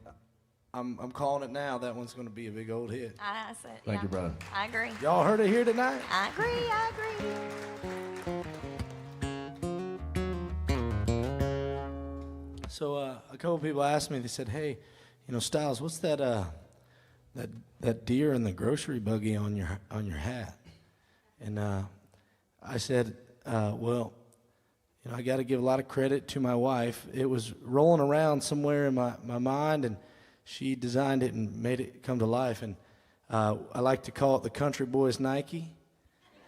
Speaker 12: I'm calling it now. That one's going to be a big old hit.
Speaker 9: I said,
Speaker 11: Thank you, brother.
Speaker 9: I agree.
Speaker 12: Y'all heard it here tonight?
Speaker 9: I agree.
Speaker 12: So a couple people asked me, they said, hey, Styles, what's that deer in the grocery buggy on your hat? And I said, well, I got to give a lot of credit to my wife. It was rolling around somewhere in my mind, and she designed it and made it come to life. And I like to call it the Country Boys Nike.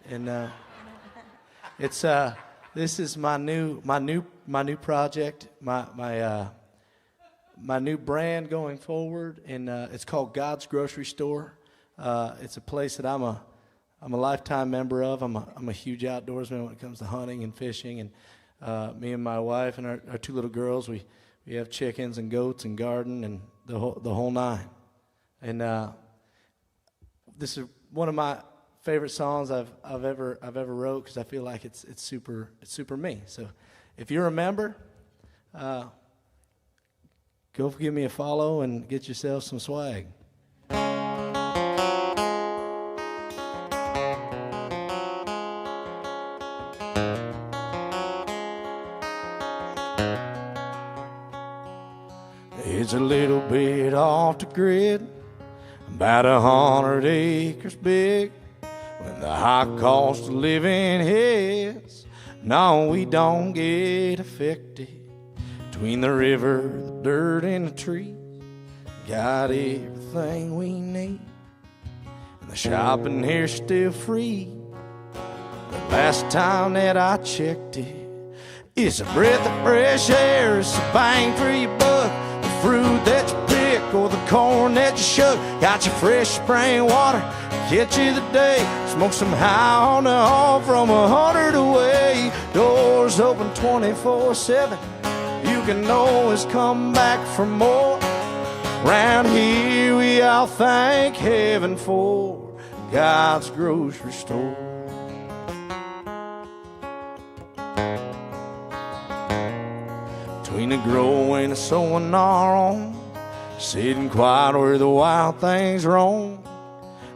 Speaker 12: And it's this is my new project, my new brand going forward, and it's called God's Grocery Store. It's a place that I'm a lifetime member of. I'm a huge outdoorsman when it comes to hunting and fishing, and me and my wife and our 2 little girls, we have chickens and goats and garden and the whole nine. And this is one of my favorite songs I've ever wrote, because I feel like it's super me. So if you're a member, go give me a follow and get yourself some swag. It's a little bit off the grid, about 100 acres big. When the high cost of living hits, no, we don't get affected. Between the river, the dirt, and the trees, got everything we need. And the shopping here's still free. The last time that I checked it, it's a breath of fresh air, it's a bang for your buck. The fruit that you pick or the corn that you shuck, got your fresh spring water, catch you the day. Smoke some high on the hog from 100 away. Doors open 24/7. You can always come back for more. Round here we all thank heaven for God's grocery store. the growing and sowing our own, sitting quiet where the wild things roam.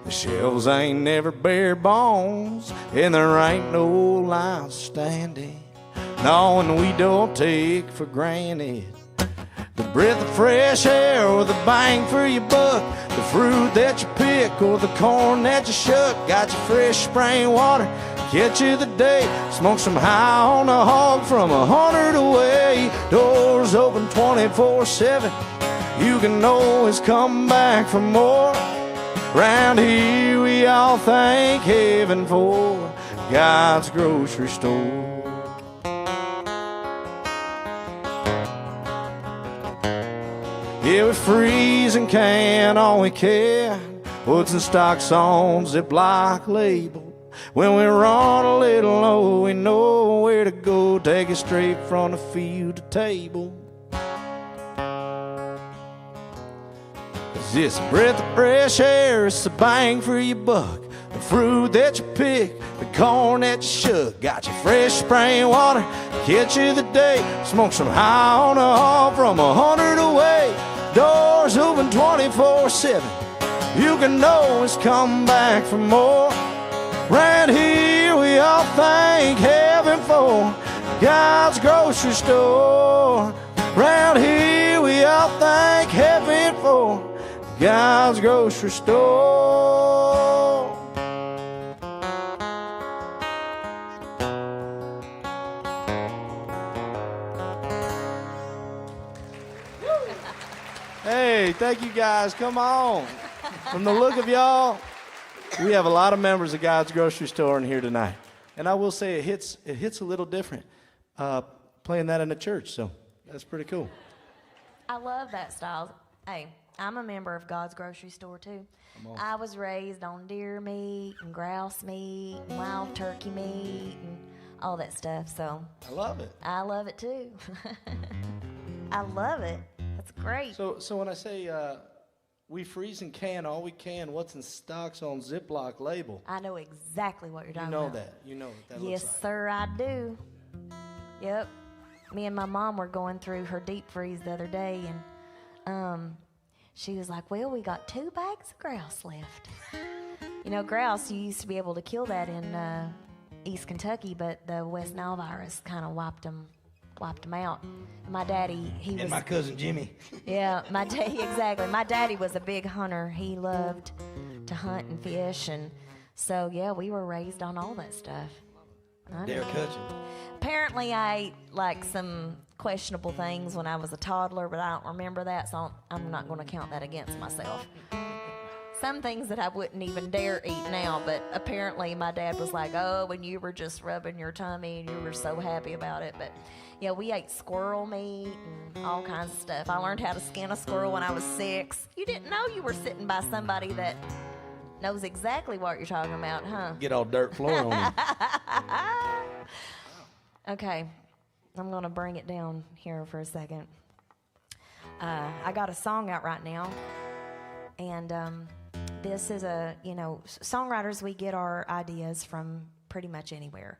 Speaker 12: The shelves ain't never bare bones, and there ain't no line standing. No, and we don't take for granted the breath of fresh air or the bang for your buck, the fruit that you pick or the corn that you shuck. Got your fresh spring water, catch you the day, smoke some high on a hog from 100 away. Doors open 24/7, you can always come back for more. Round here we all thank heaven for God's grocery store. Yeah, we freeze and can all we can. What's in stock's on Ziploc label. When we run a little low, we know where to go. Take it straight from the field to table. It's a breath of fresh air, it's a bang for your buck. The fruit that you pick, the corn that you shuck. Got your fresh spring water, catch you the day. Smoke some high on a hog from 100 away. Doors open 24/7, you can always come back for more. Right here we all thank heaven for God's grocery store. Round here we all thank heaven for God's grocery store. Hey, thank you guys. Come on. From the look of y'all, we have a lot of members of God's grocery store in here tonight. And I will say it hits a little different playing that in the church, so that's pretty cool.
Speaker 9: I love that style. Hey, I'm a member of God's grocery store too. I was raised on deer meat and grouse meat and wild turkey meat and all that stuff, so
Speaker 12: I love it.
Speaker 9: I love it too. I love it. That's great.
Speaker 12: So when I say we freeze and can all we can, what's in stock's on Ziploc label?
Speaker 9: I know exactly what you're talking
Speaker 12: You know
Speaker 9: about.
Speaker 12: that. You know what that
Speaker 9: Yes,
Speaker 12: looks like.
Speaker 9: sir, I do. Yep. Me and my mom were going through her deep freeze the other day, and she was like, well, we got 2 bags of grouse left. You know, grouse, you used to be able to kill that in East Kentucky, but the West Nile virus kind of wiped them out. My daddy, he was...
Speaker 11: my cousin Jimmy.
Speaker 9: Yeah, my daddy, exactly. My daddy was a big hunter. He loved to hunt and fish, and so, yeah, we were raised on all that stuff.
Speaker 11: Dare cut you.
Speaker 9: Apparently, I ate like some questionable things when I was a toddler, but I don't remember that, so I'm not going to count that against myself. Some things that I wouldn't even dare eat now, but apparently my dad was like, oh, when you were just rubbing your tummy and you were so happy about it. But yeah, we ate squirrel meat and all kinds of stuff. I learned how to skin a squirrel when I was 6. You didn't know you were sitting by somebody that knows exactly what you're talking about, huh?
Speaker 11: Get all dirt floor on you.
Speaker 9: Okay, I'm going to bring it down here for a second. I got a song out right now, and this is songwriters, we get our ideas from pretty much anywhere.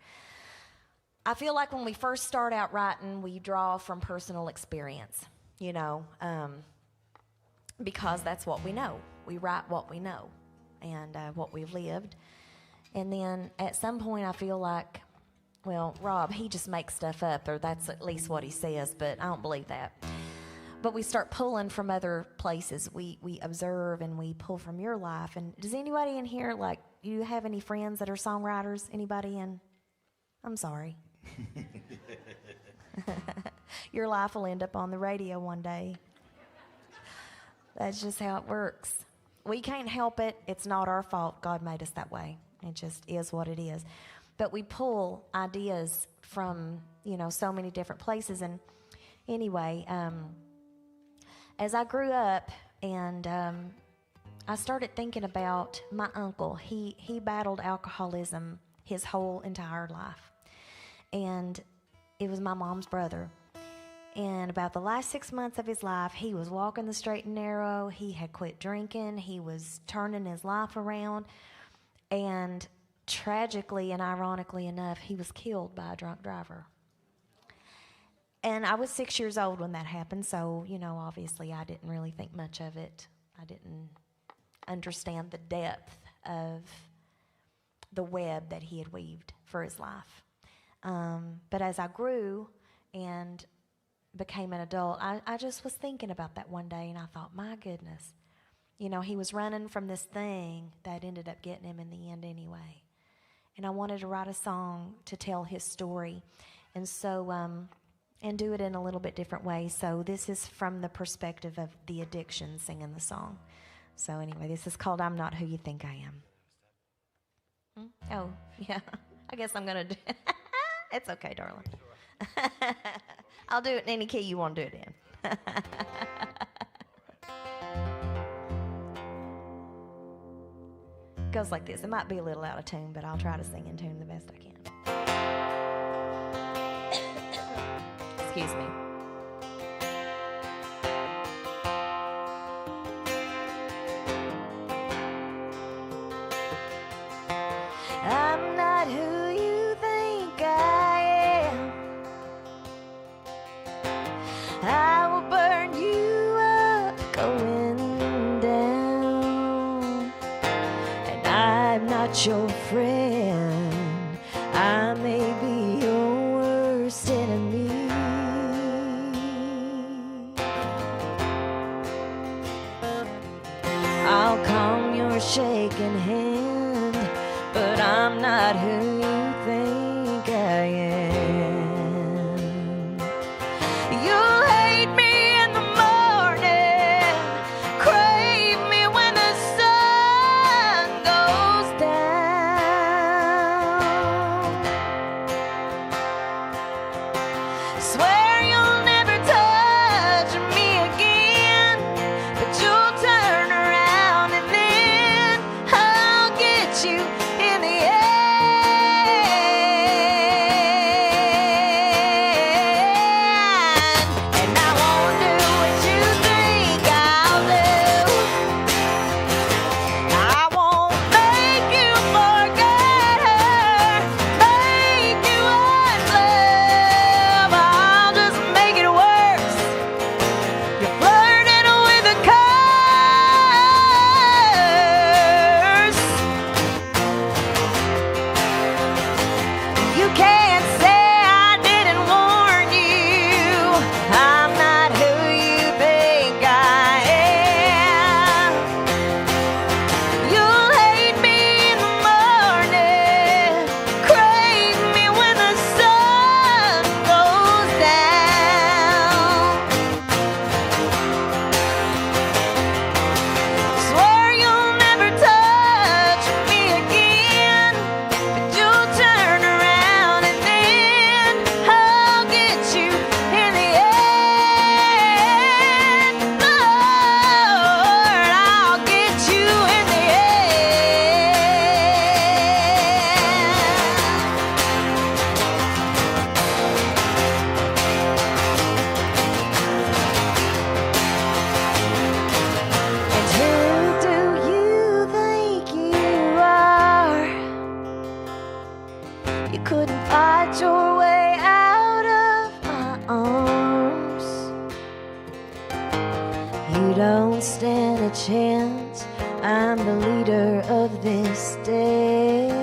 Speaker 9: I feel like when we first start out writing, we draw from personal experience, because that's what we know. We write what we know and what we've lived. And then at some point I feel like, well, Rob, he just makes stuff up, or that's at least what he says, but I don't believe that. But we start pulling from other places. We observe and we pull from your life. And does anybody in here, like, you have any friends that are songwriters? Anybody in? I'm sorry. Your life will end up on the radio one day. That's just how it works. We can't help it. It's not our fault. God made us that way. It just is what it is. But we pull ideas from, so many different places. And anyway, as I grew up and I started thinking about my uncle. He battled alcoholism his whole entire life. And it was my mom's brother. And about the last 6 months of his life, he was walking the straight and narrow. He had quit drinking. He was turning his life around. And tragically and ironically enough, he was killed by a drunk driver. And I was 6 years old when that happened, so, obviously I didn't really think much of it. I didn't understand the depth of the web that he had weaved for his life. But as I grew and became an adult, I just was thinking about that one day, and I thought, my goodness, he was running from this thing that ended up getting him in the end anyway. And I wanted to write a song to tell his story. And so, and do it in a little bit different way. So this is from the perspective of the addiction singing the song. So anyway, this is called I'm Not Who You Think I Am. Oh, yeah. I guess I'm going to do it. It's okay, darling. I'll do it in any key you want to do it in. Goes like this. It might be a little out of tune, but I'll try to sing in tune the best I can. Excuse me. I'm not who you think I am. I will burn you up going down. And I'm not your friend. I may be your worst enemy. I'll calm your shaking hand, but I'm not who you think I am. You'll hate me in the morning, crave me when the sun goes down. Swear you'll never touch me again, but you'll turn around and then I'll get you in the end. And I won't do what you think I'll do. I won't make you forget her, make you unlove. I'll just make it worse. You're flirting with a curse. You can't say I didn't warn you. I'm not who you think I am. You'll hate me in the morning, crave me when the sun goes down. Swear you'll never touch me again, but you'll turn around and then I'll get you in the end. Lord, I'll get you in the And who do you think you are? You couldn't fight your way out of my arms. You don't stand a chance. I'm the leader of this dance.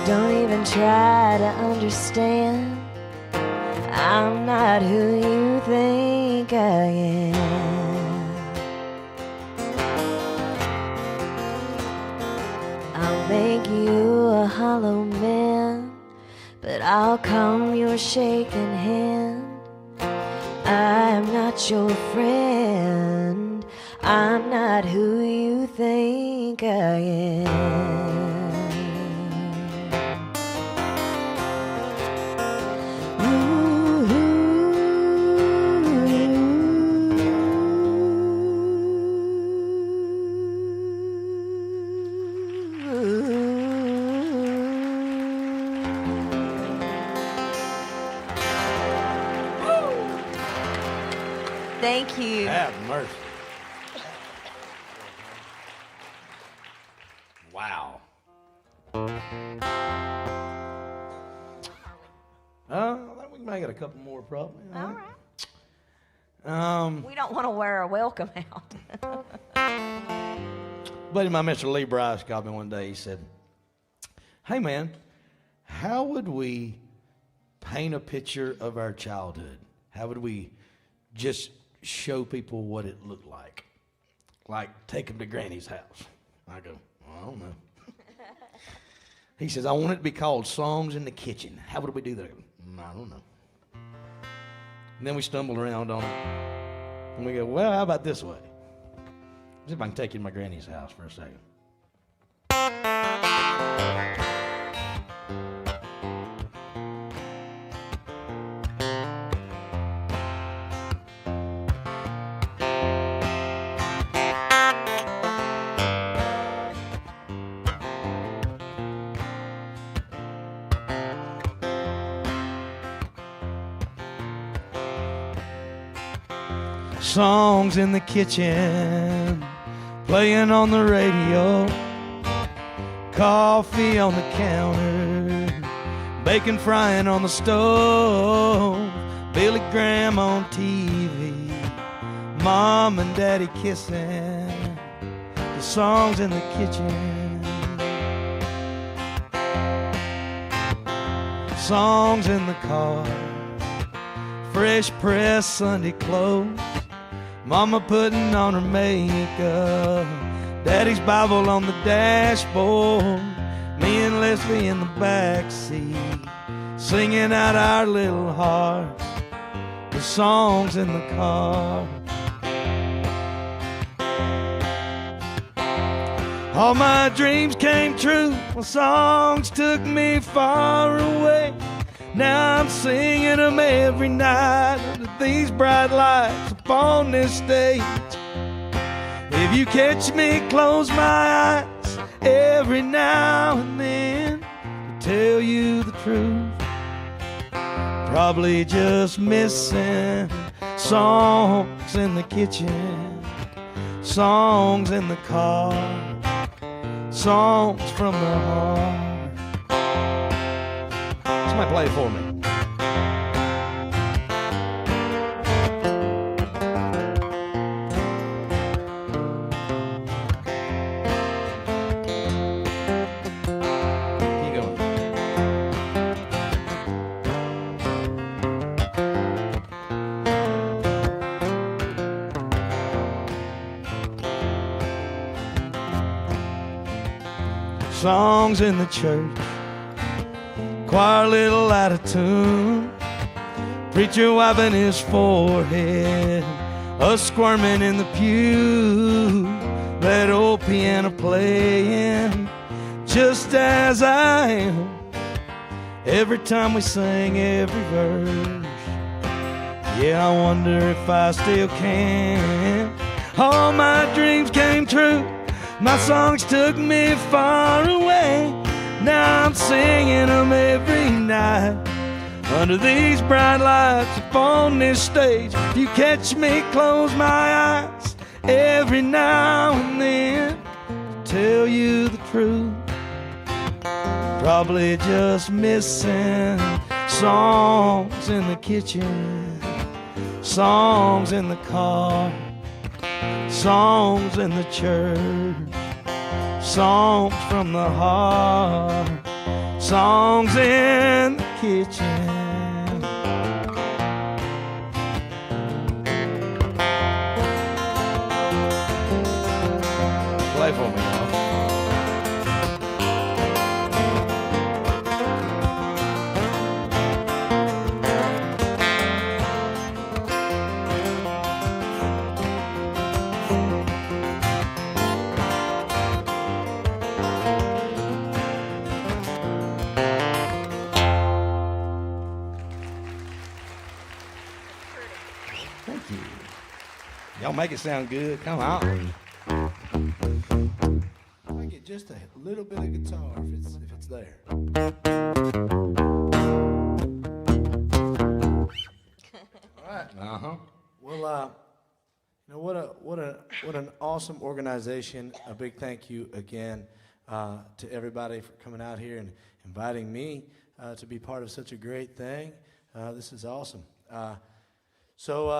Speaker 9: Don't even try to understand. I'm not who you think I am. I'll make you a hollow man, but I'll calm your shaking hand. I'm not your friend. I'm not who you think I am. Thank you.
Speaker 11: Have mercy. Wow. I think we can make it a couple more, probably.
Speaker 9: All right.
Speaker 11: Um,
Speaker 9: We don't want to wear a welcome out.
Speaker 11: buddy of mine, Mr. Lee Bryce, called me one day. He said, "Hey, man, how would we paint a picture of our childhood? How would we just show people what it looked like? Like take them to Granny's house." I go, "I don't know." He says, "I want it to be called Songs in the Kitchen. How would we do that?" I don't know. And then we stumbled around on it. And we go, "Well, how about this way? See if I can take you to my granny's house for a second." Songs in the kitchen, playing on the radio, coffee on the counter, bacon frying on the stove, Billy Graham on TV, Mom and Daddy kissing, the songs in the kitchen, songs in the car, fresh pressed Sunday clothes, Mama putting on her makeup, Daddy's Bible on the dashboard, me and Leslie in the back seat, singing out our little hearts, the songs in the car. All my dreams came true when songs took me far away. Now I'm singing them every night under these bright lights upon this stage. If you catch me, close my eyes every now and then to tell you the truth. Probably just missing songs in the kitchen, songs in the car, songs from the heart. Somebody play it for me. Keep going. Songs in the church, choir a little out of tune, preacher wiping his forehead, us squirming in the pew, that old piano playing just as I am, every time we sing every verse. Yeah, I wonder if I still can. All my dreams came true, my songs took me far away. Now I'm singing them every night under these bright lights upon this stage. If you catch me, close my eyes every now and then to tell you the truth. Probably just missing songs in the kitchen, songs in the car, songs in the church, songs from the heart, songs in the kitchen. Play for me, y'all. Thank you. Y'all make it sound good. Come on.
Speaker 12: I get just a little bit of guitar if it's there. All right. Well, you know what an awesome organization. A big thank you again to everybody for coming out here and inviting me to be part of such a great thing. This is awesome. So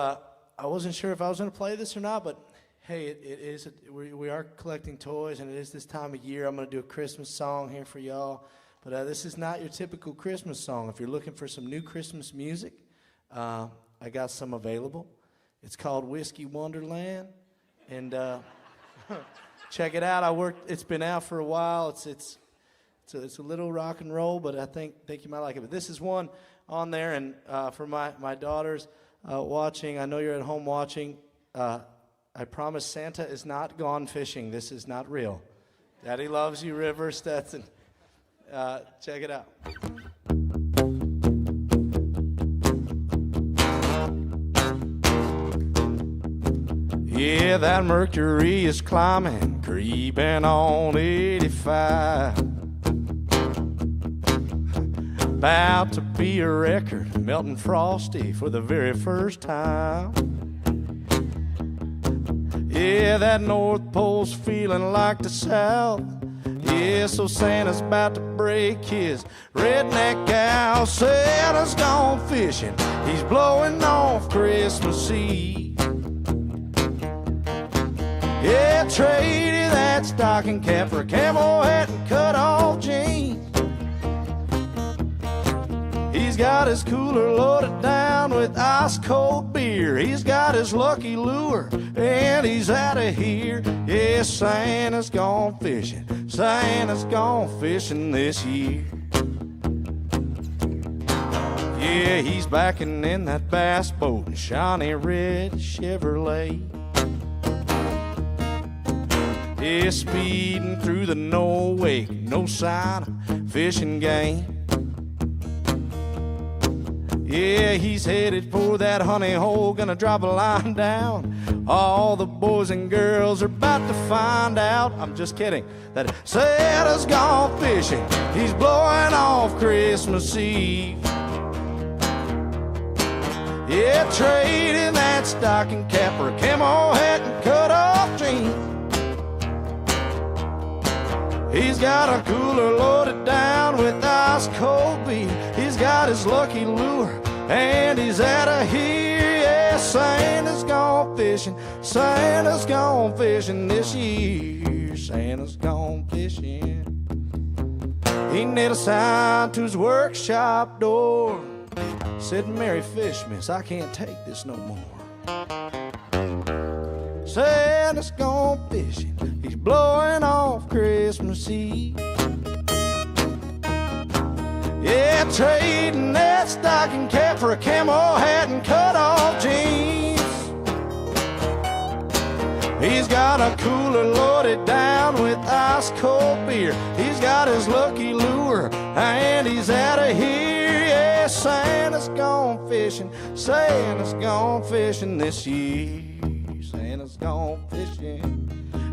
Speaker 12: I wasn't sure if I was going to play this or not, but hey, we are collecting toys, and it is this time of year. I'm going to do a Christmas song here for y'all. But this is not your typical Christmas song. If you're looking for some new Christmas music, I got some available. It's called Whiskey Wonderland, and check it out. It's been out for a while. It's a little rock and roll, but I think you might like it. But this is one on there, and for my daughters watching, I know you're at home watching. I promise Santa is not gone fishing. This is not real. Daddy loves you, River Stetson. Check it out. Yeah, that Mercury is climbing, creeping on 85. About to be a record, melting frosty for the very first time. Yeah, that North Pole's feeling like the South. Yeah, so Santa's about to break his redneck out. Santa's gone fishing, he's blowing off Christmas Eve. Yeah, traded that stocking cap for a camo hat and cut-off jeans. He's got his cooler loaded down with ice-cold beer. He's got his lucky lure, and he's out of here. Yeah, Santa's gone fishing. Santa's gone fishing this year. Yeah, he's backing in that bass boat, shiny red Chevrolet. Yeah, speeding through the no wake, no sign of fishing game. Yeah, he's headed for that honey hole, gonna drop a line down. All the boys and girls are about to find out, I'm just kidding, that Santa's gone fishing. He's blowing off Christmas Eve. Yeah, trading that stocking cap for a camo hat and cut-off jeans. He's got a cooler loaded down with ice-cold beer. He's got his lucky lure, and he's out of here. Yeah, Santa's gone fishing. Santa's gone fishing this year. Santa's gone fishing. He nailed a sign to his workshop door. Said, "Merry fish, miss, I can't take this no more." Santa's gone fishing. He's blowing off Christmas Eve. Yeah, trading that stocking cap for a camo hat and cut-off jeans. He's got a cooler loaded down with ice-cold beer. He's got his lucky lure, and he's out of here. Yeah, Santa's gone fishing. Santa's gone fishing this year. Santa's gone fishing.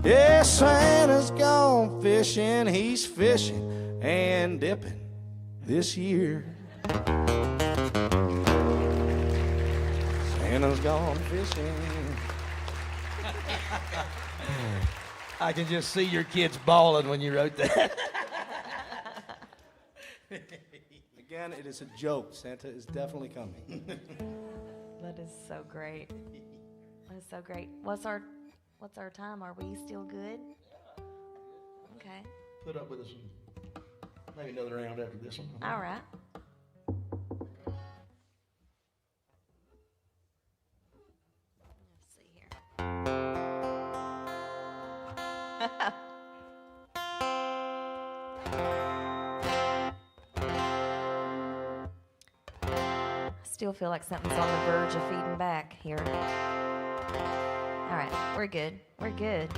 Speaker 12: Yeah, Santa's gone fishing. He's fishing and dipping this year. Santa's gone fishing.
Speaker 11: I can just see your kids bawling when you wrote that.
Speaker 12: Again, it is a joke. Santa is definitely coming.
Speaker 9: That is so great. That is so great. What's our time? Are we still good? Okay.
Speaker 11: Put up with us. Maybe another round after this one.
Speaker 9: All right. Let's see here. Still feel like something's on the verge of feeding back here. All right, we're good. We're good.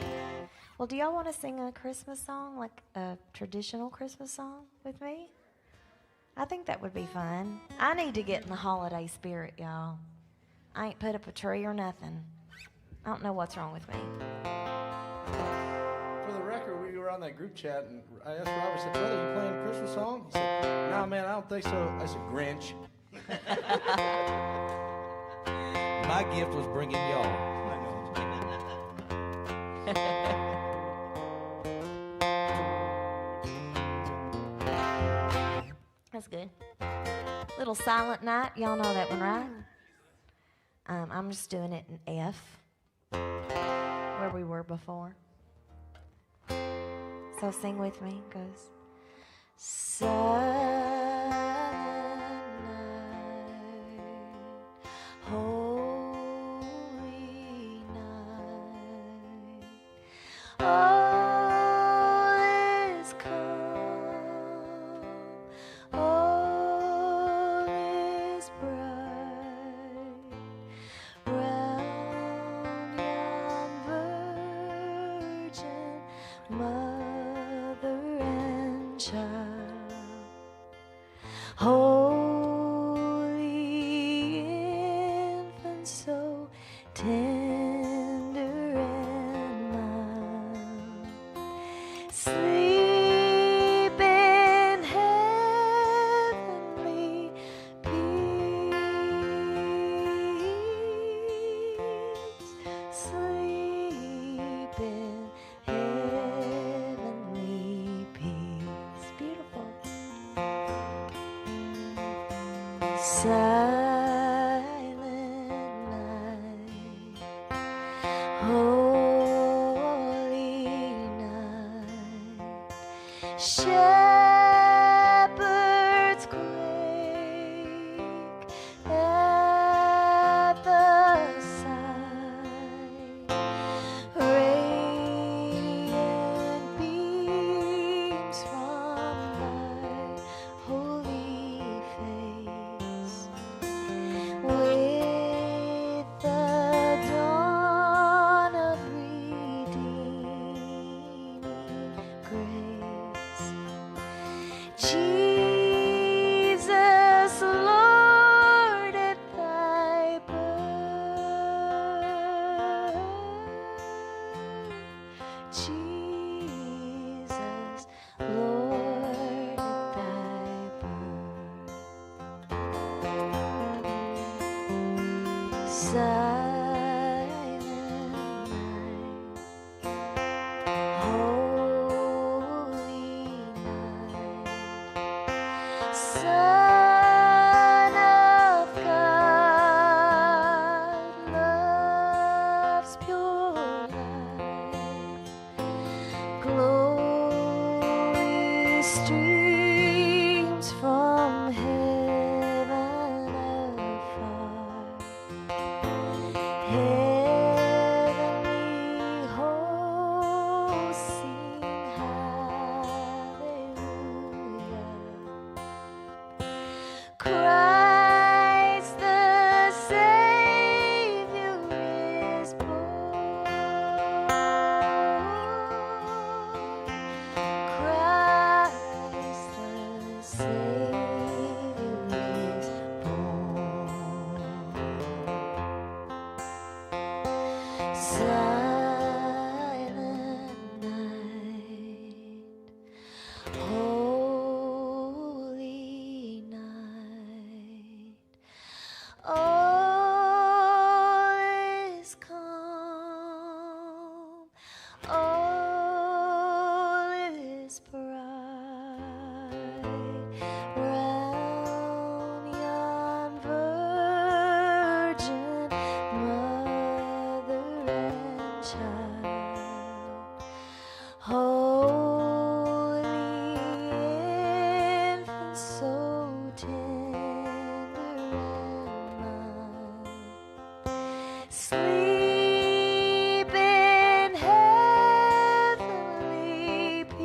Speaker 9: Well, do y'all want to sing a Christmas song, like a traditional Christmas song with me? I think that would be fun. I need to get in the holiday spirit, y'all. I ain't put up a tree or nothing. I don't know what's wrong with me.
Speaker 12: For the record, we were on that group chat, and I asked Robert, I said, "Brother, you playing a Christmas song?" He said, "No, man, I don't think so." I said, "Grinch."
Speaker 11: My gift was bringing y'all.
Speaker 9: Feels good. Little Silent Night. Y'all know that one, right? I'm just doing it in F, where we were before. So sing with me. It goes, Silent night, holy night, all is calm, all is bright, round yon virgin mother and child, holy infant, so tender and mild, sleep in heavenly peace, sleep in heavenly peace. Beautiful. Silent night, holy night, shepherds quake at the sight, radiant beams from thy holy face, with the dawn of redeeming grace. Jesus, Lord, at thy birth, Jesus, Lord, at thy birth. Silent night, holy night, Son of God, love's pure light, glory streams from heaven afar, heavenly hosts sing hallelujah. Christ the Savior is born. Christ the Savior is born. Silent night, holy night, all is calm, all is bright, round yon virgin mother and child, holy infant, so tender and mild, sleep in heavenly peace,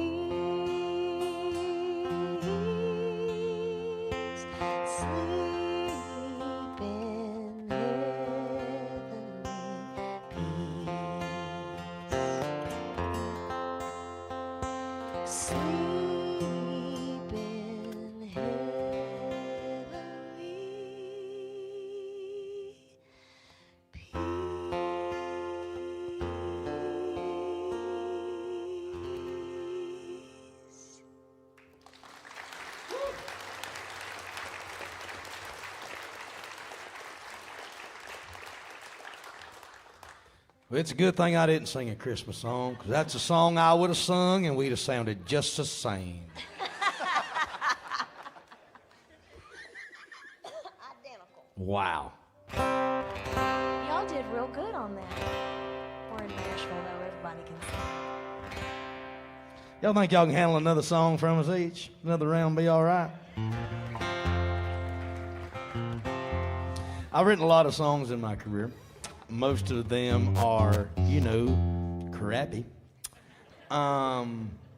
Speaker 9: sleep in heavenly peace, sleep in heavenly peace.
Speaker 11: Well, it's a good thing I didn't sing a Christmas song, because that's a song I would have sung and we'd have sounded just the same. Wow.
Speaker 9: Y'all did real good on that. We're in Nashville, though. Everybody can sing.
Speaker 11: Y'all think y'all can handle another song from us each? Another round be all right? I've written a lot of songs in my career. Most of them are, crappy.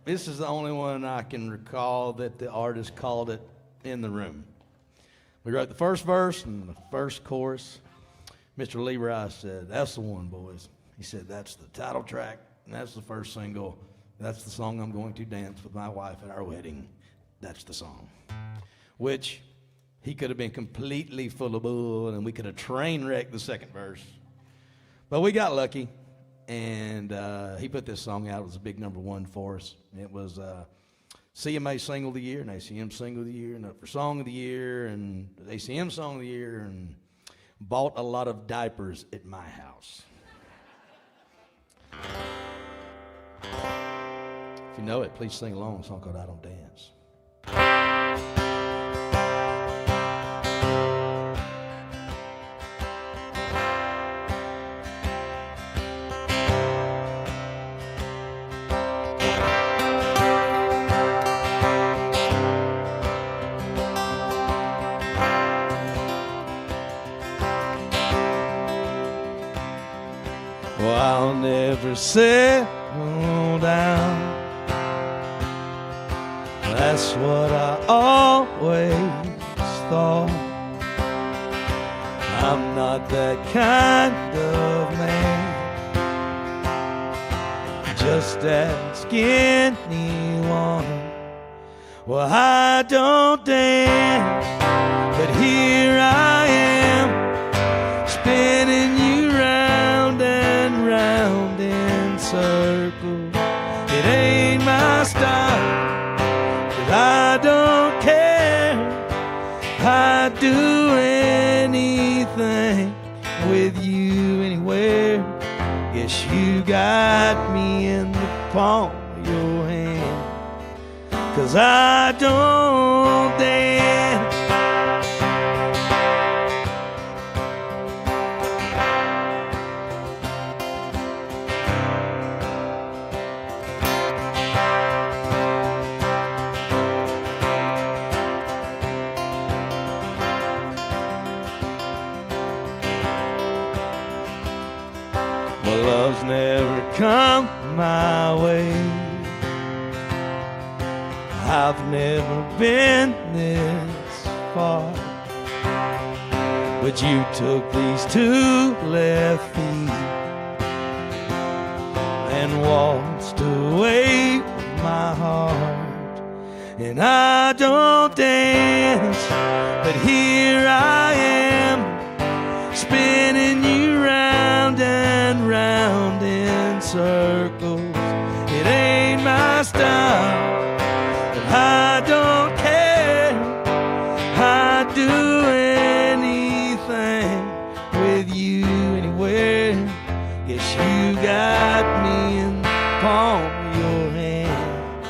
Speaker 11: This is the only one I can recall that the artist called it in the room. We wrote the first verse and the first chorus. Mr. Lee Rice said, "That's the one, boys." He said, "That's the title track, and that's the first single. That's the song I'm going to dance with my wife at our wedding. That's the song." Which he could have been completely full of bull, and we could have train wrecked the second verse. But we got lucky, and he put this song out. It was a big #1 for us. It was CMA Single of the Year, and ACM Single of the Year, and up for Song of the Year, and ACM Song of the Year, and bought a lot of diapers at my house. If you know it, please sing along. A song called "I Don't Dance." Well, I'll never settle down. That's what I always thought. I'm not that kind of man. Just ask anyone. Well, I don't dance, but here I am, spinning you round and round in circles. It ain't my style, but I don't care. I'd do anything with you anywhere. Guess you got me in the palm of your hand, 'cause I don't dance. Well, love's never come my way. I've never been this far, but you took these two left feet and waltzed away with my heart. And I don't dance, but here I am, spinning you round and round in circles. It ain't my style, I don't care. I'd do anything with you anywhere. Guess you got me in the palm of your hand,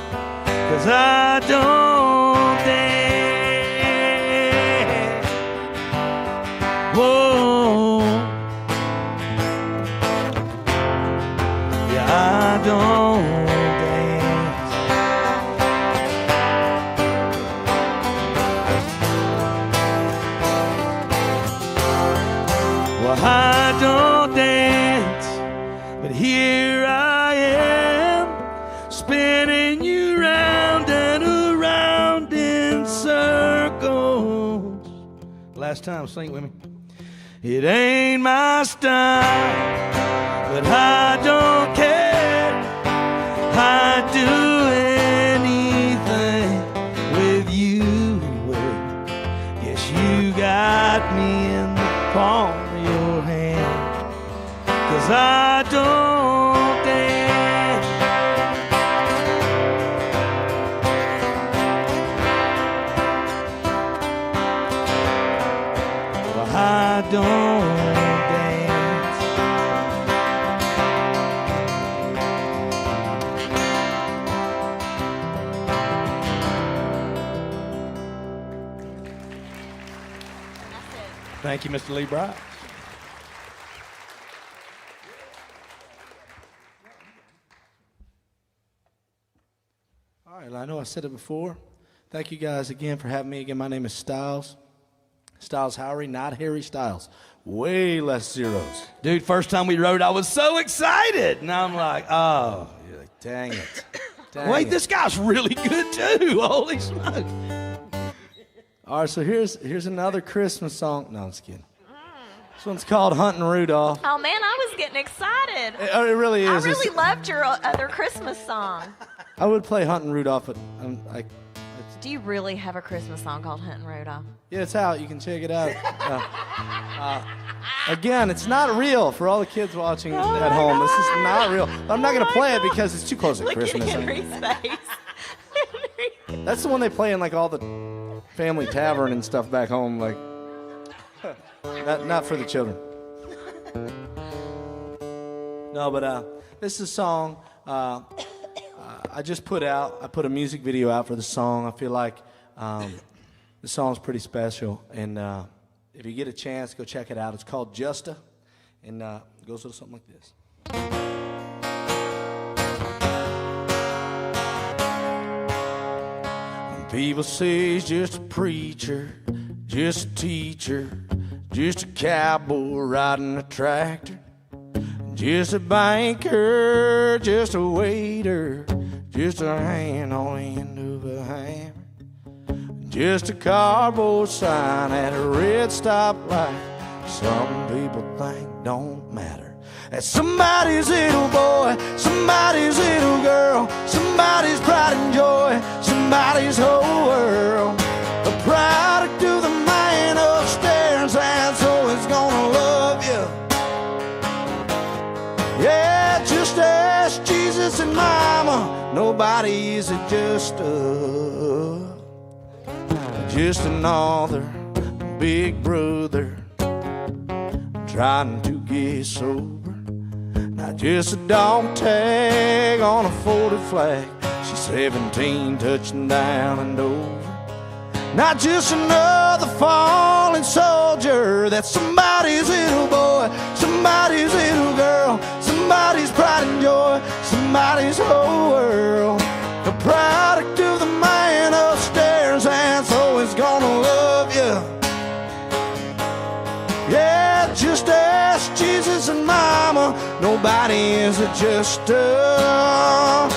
Speaker 11: 'cause I don't dance. Whoa. Yeah, I don't. I don't dance, but here I am, spinning you round and around in circles. Last time, sing it with me. It ain't my style, but I don't care. I'd do anything with you anyway. Guess you got me in the palm of your hand, 'cause I don't dance. Well, I don't dance. Thank you, Mr. Lee Bright.
Speaker 12: All right, I know I said it before. Thank you guys again for having me. Again, my name is Styles. Styles Howery, not Harry Styles. Way less zeros.
Speaker 11: Dude, first time we rode, I was so excited. Now I'm like, oh.
Speaker 12: You're like, dang it.
Speaker 11: Wait, this guy's really good too. Holy smokes.
Speaker 12: All right, so here's another Christmas song. No, I'm just kidding. This one's called Hunting Rudolph.
Speaker 13: Oh man, I was getting excited.
Speaker 12: It really is.
Speaker 13: I really loved your other Christmas song.
Speaker 12: I would play Hunting Rudolph, but
Speaker 13: Do you really have a Christmas song called Hunting Rudolph?
Speaker 12: yeah, it's out. You can check it out. Again, it's not real for all the kids watching at home. This is not real. I'm not going to play it because it's too close to
Speaker 13: Look
Speaker 12: Christmas.
Speaker 13: at Henry's face.
Speaker 12: That's the one they play in like all the family tavern and stuff back home. Like, not for the children. No, but this is a song I just put out. I put a music video out for the song. I feel like the song's pretty special, and if you get a chance, go check it out. It's called Justa, and it goes a little something like this. People say he's just a preacher, just a teacher, just a cowboy riding a tractor, just a banker, just a waiter, just a hand on the end of a hammer, just a cardboard sign at a red stoplight. Some people think don't matter. That's somebody's little boy, somebody's little girl, somebody's pride and joy, somebody's whole world. A product of the man upstairs, and so it's gonna love you. Yeah, just ask Jesus and Mama. Nobody is just another big brother trying to get sober. Not just a dog tag on a folded flag. She's 17, touching down and over. Not just another fallen soldier. That's somebody's little boy, somebody's little girl, somebody's pride and joy, somebody's whole world. The product of the man upstairs, and so it's gonna love you. Yeah, just ask Jesus and Mama. Nobody is just yeah.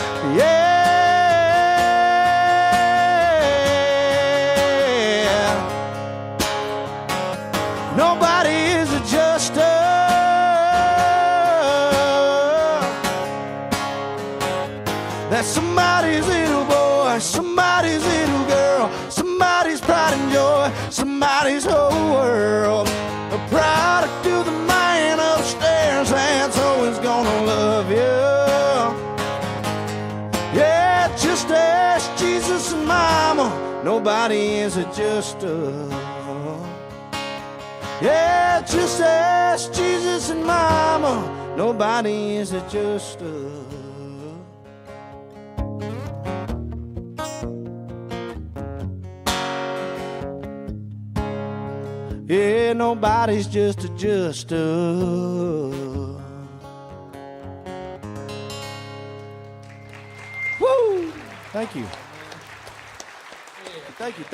Speaker 12: Nobody is just that's somebody's little boy, somebody's little girl, somebody's pride and joy, somebody's whole world. A product of the man upstairs, and so it's gonna love you. Yeah, just ask Jesus and Mama. Nobody is just yeah, just ask Jesus and Mama. Nobody is just yeah, nobody's just woo! Thank you. Thank you.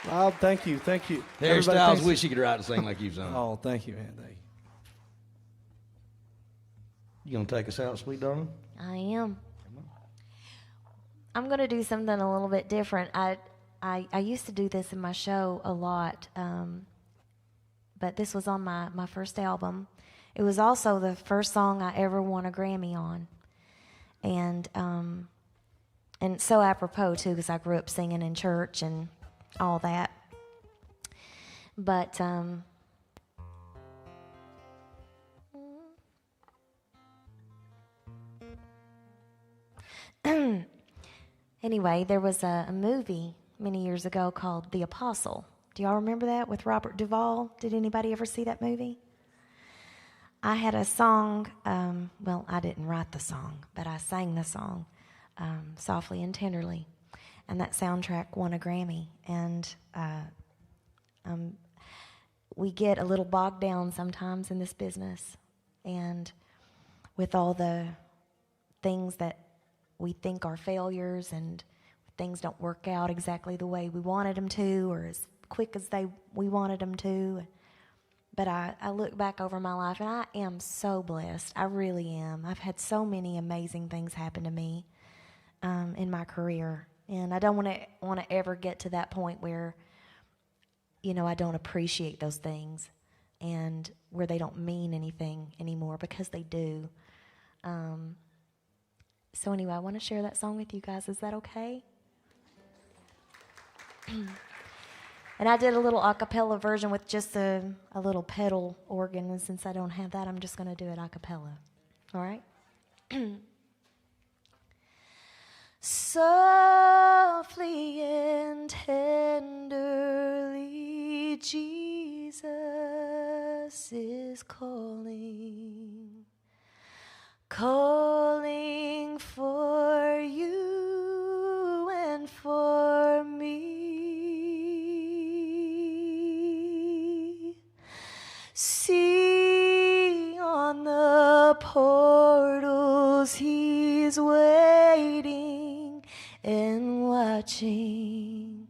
Speaker 12: Well, thank you.
Speaker 11: Harry
Speaker 12: Everybody,
Speaker 11: Styles
Speaker 12: thanks.
Speaker 11: wish he could write and sing like you've sung.
Speaker 12: Oh, thank you, man. Thank you.
Speaker 11: You gonna take us out, sweet darling?
Speaker 13: I am. I'm going to do something a little bit different. I used to do this in my show a lot, but this was on my first album. It was also the first song I ever won a Grammy on, and so apropos too, because I grew up singing in church and all that. But anyway, there was a movie many years ago called The Apostle. Do y'all remember that with Robert Duvall? Did anybody ever see that movie? I had a song, well, I didn't write the song, but I sang the song, Softly and Tenderly. And that soundtrack won a Grammy. And we get a little bogged down sometimes in this business, and with all the things that we think are failures, and things don't work out exactly the way we wanted them to, or as quick as we wanted them to. But I look back over my life, and I am so blessed. I really am. I've had so many amazing things happen to me in my career, and I don't want to ever get to that point where, you know, I don't appreciate those things, and where they don't mean anything anymore, because they do. So anyway, I want to share that song with you guys. Is that okay? And I did a little a cappella version with just a little pedal organ, and since I don't have that, I'm just going to do it a cappella. All right? Softly and tenderly, Jesus is calling, calling for you and for me. See, on the portals he's waiting and watching,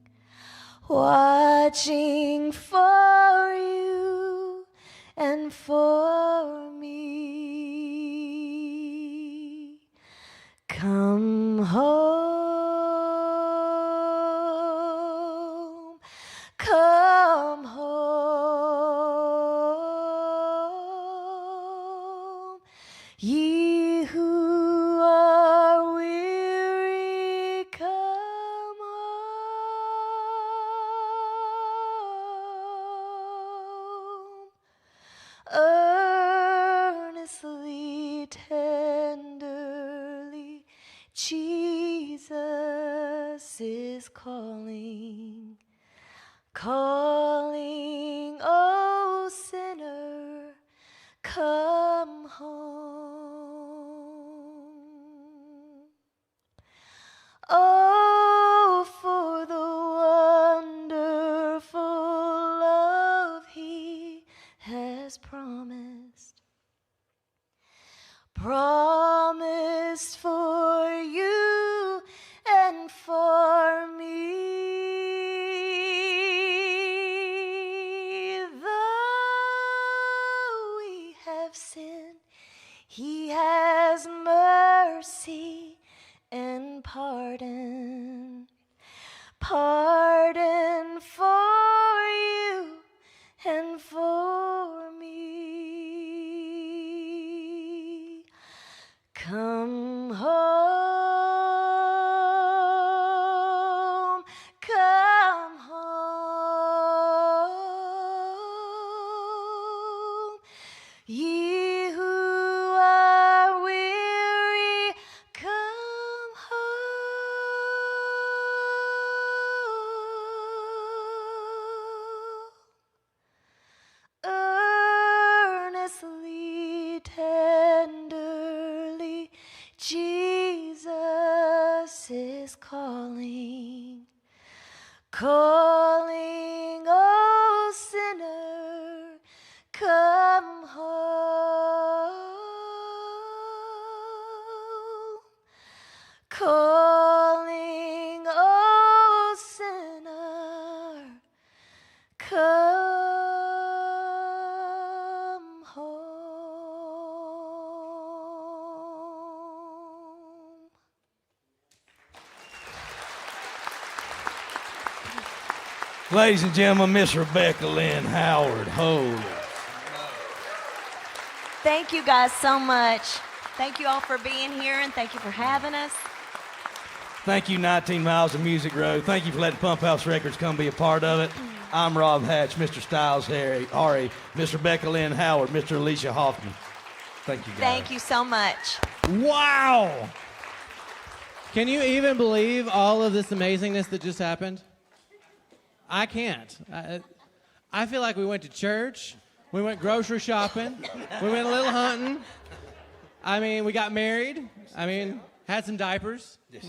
Speaker 13: watching for you and for me. Come home, come home, ye who are weary, come home. Earnestly, tenderly, Jesus is calling, calling, oh sinner, come home. Oh, for the wonderful love he has promised, promised for you and for me. Though we have sinned, he has mercy and pardon, pardon for you and for me. Come home, come home, ye who are weary, come home. Earnestly, tenderly, Jesus is calling, calling, oh sinner, come home, calling, oh sinner, come home.
Speaker 11: Ladies and gentlemen, Miss Rebecca Lynn Howard. Holy.
Speaker 13: Thank you guys so much. Thank you all for being here, and thank you for having us.
Speaker 11: Thank you, 19 Miles of Music Road. Thank you for letting Pump House Records come be a part of it. I'm Rob Hatch, Mr. Styles Ari, Miss Rebecca Lynn Howard, Mr. Alicia Hoffman. Thank you, guys.
Speaker 13: Thank you so much.
Speaker 1: Wow! Can you even believe all of this amazingness that just happened? I can't. I feel like we went to church, we went grocery shopping, we went a little hunting. I mean, we got married. I mean, had some diapers. Yes.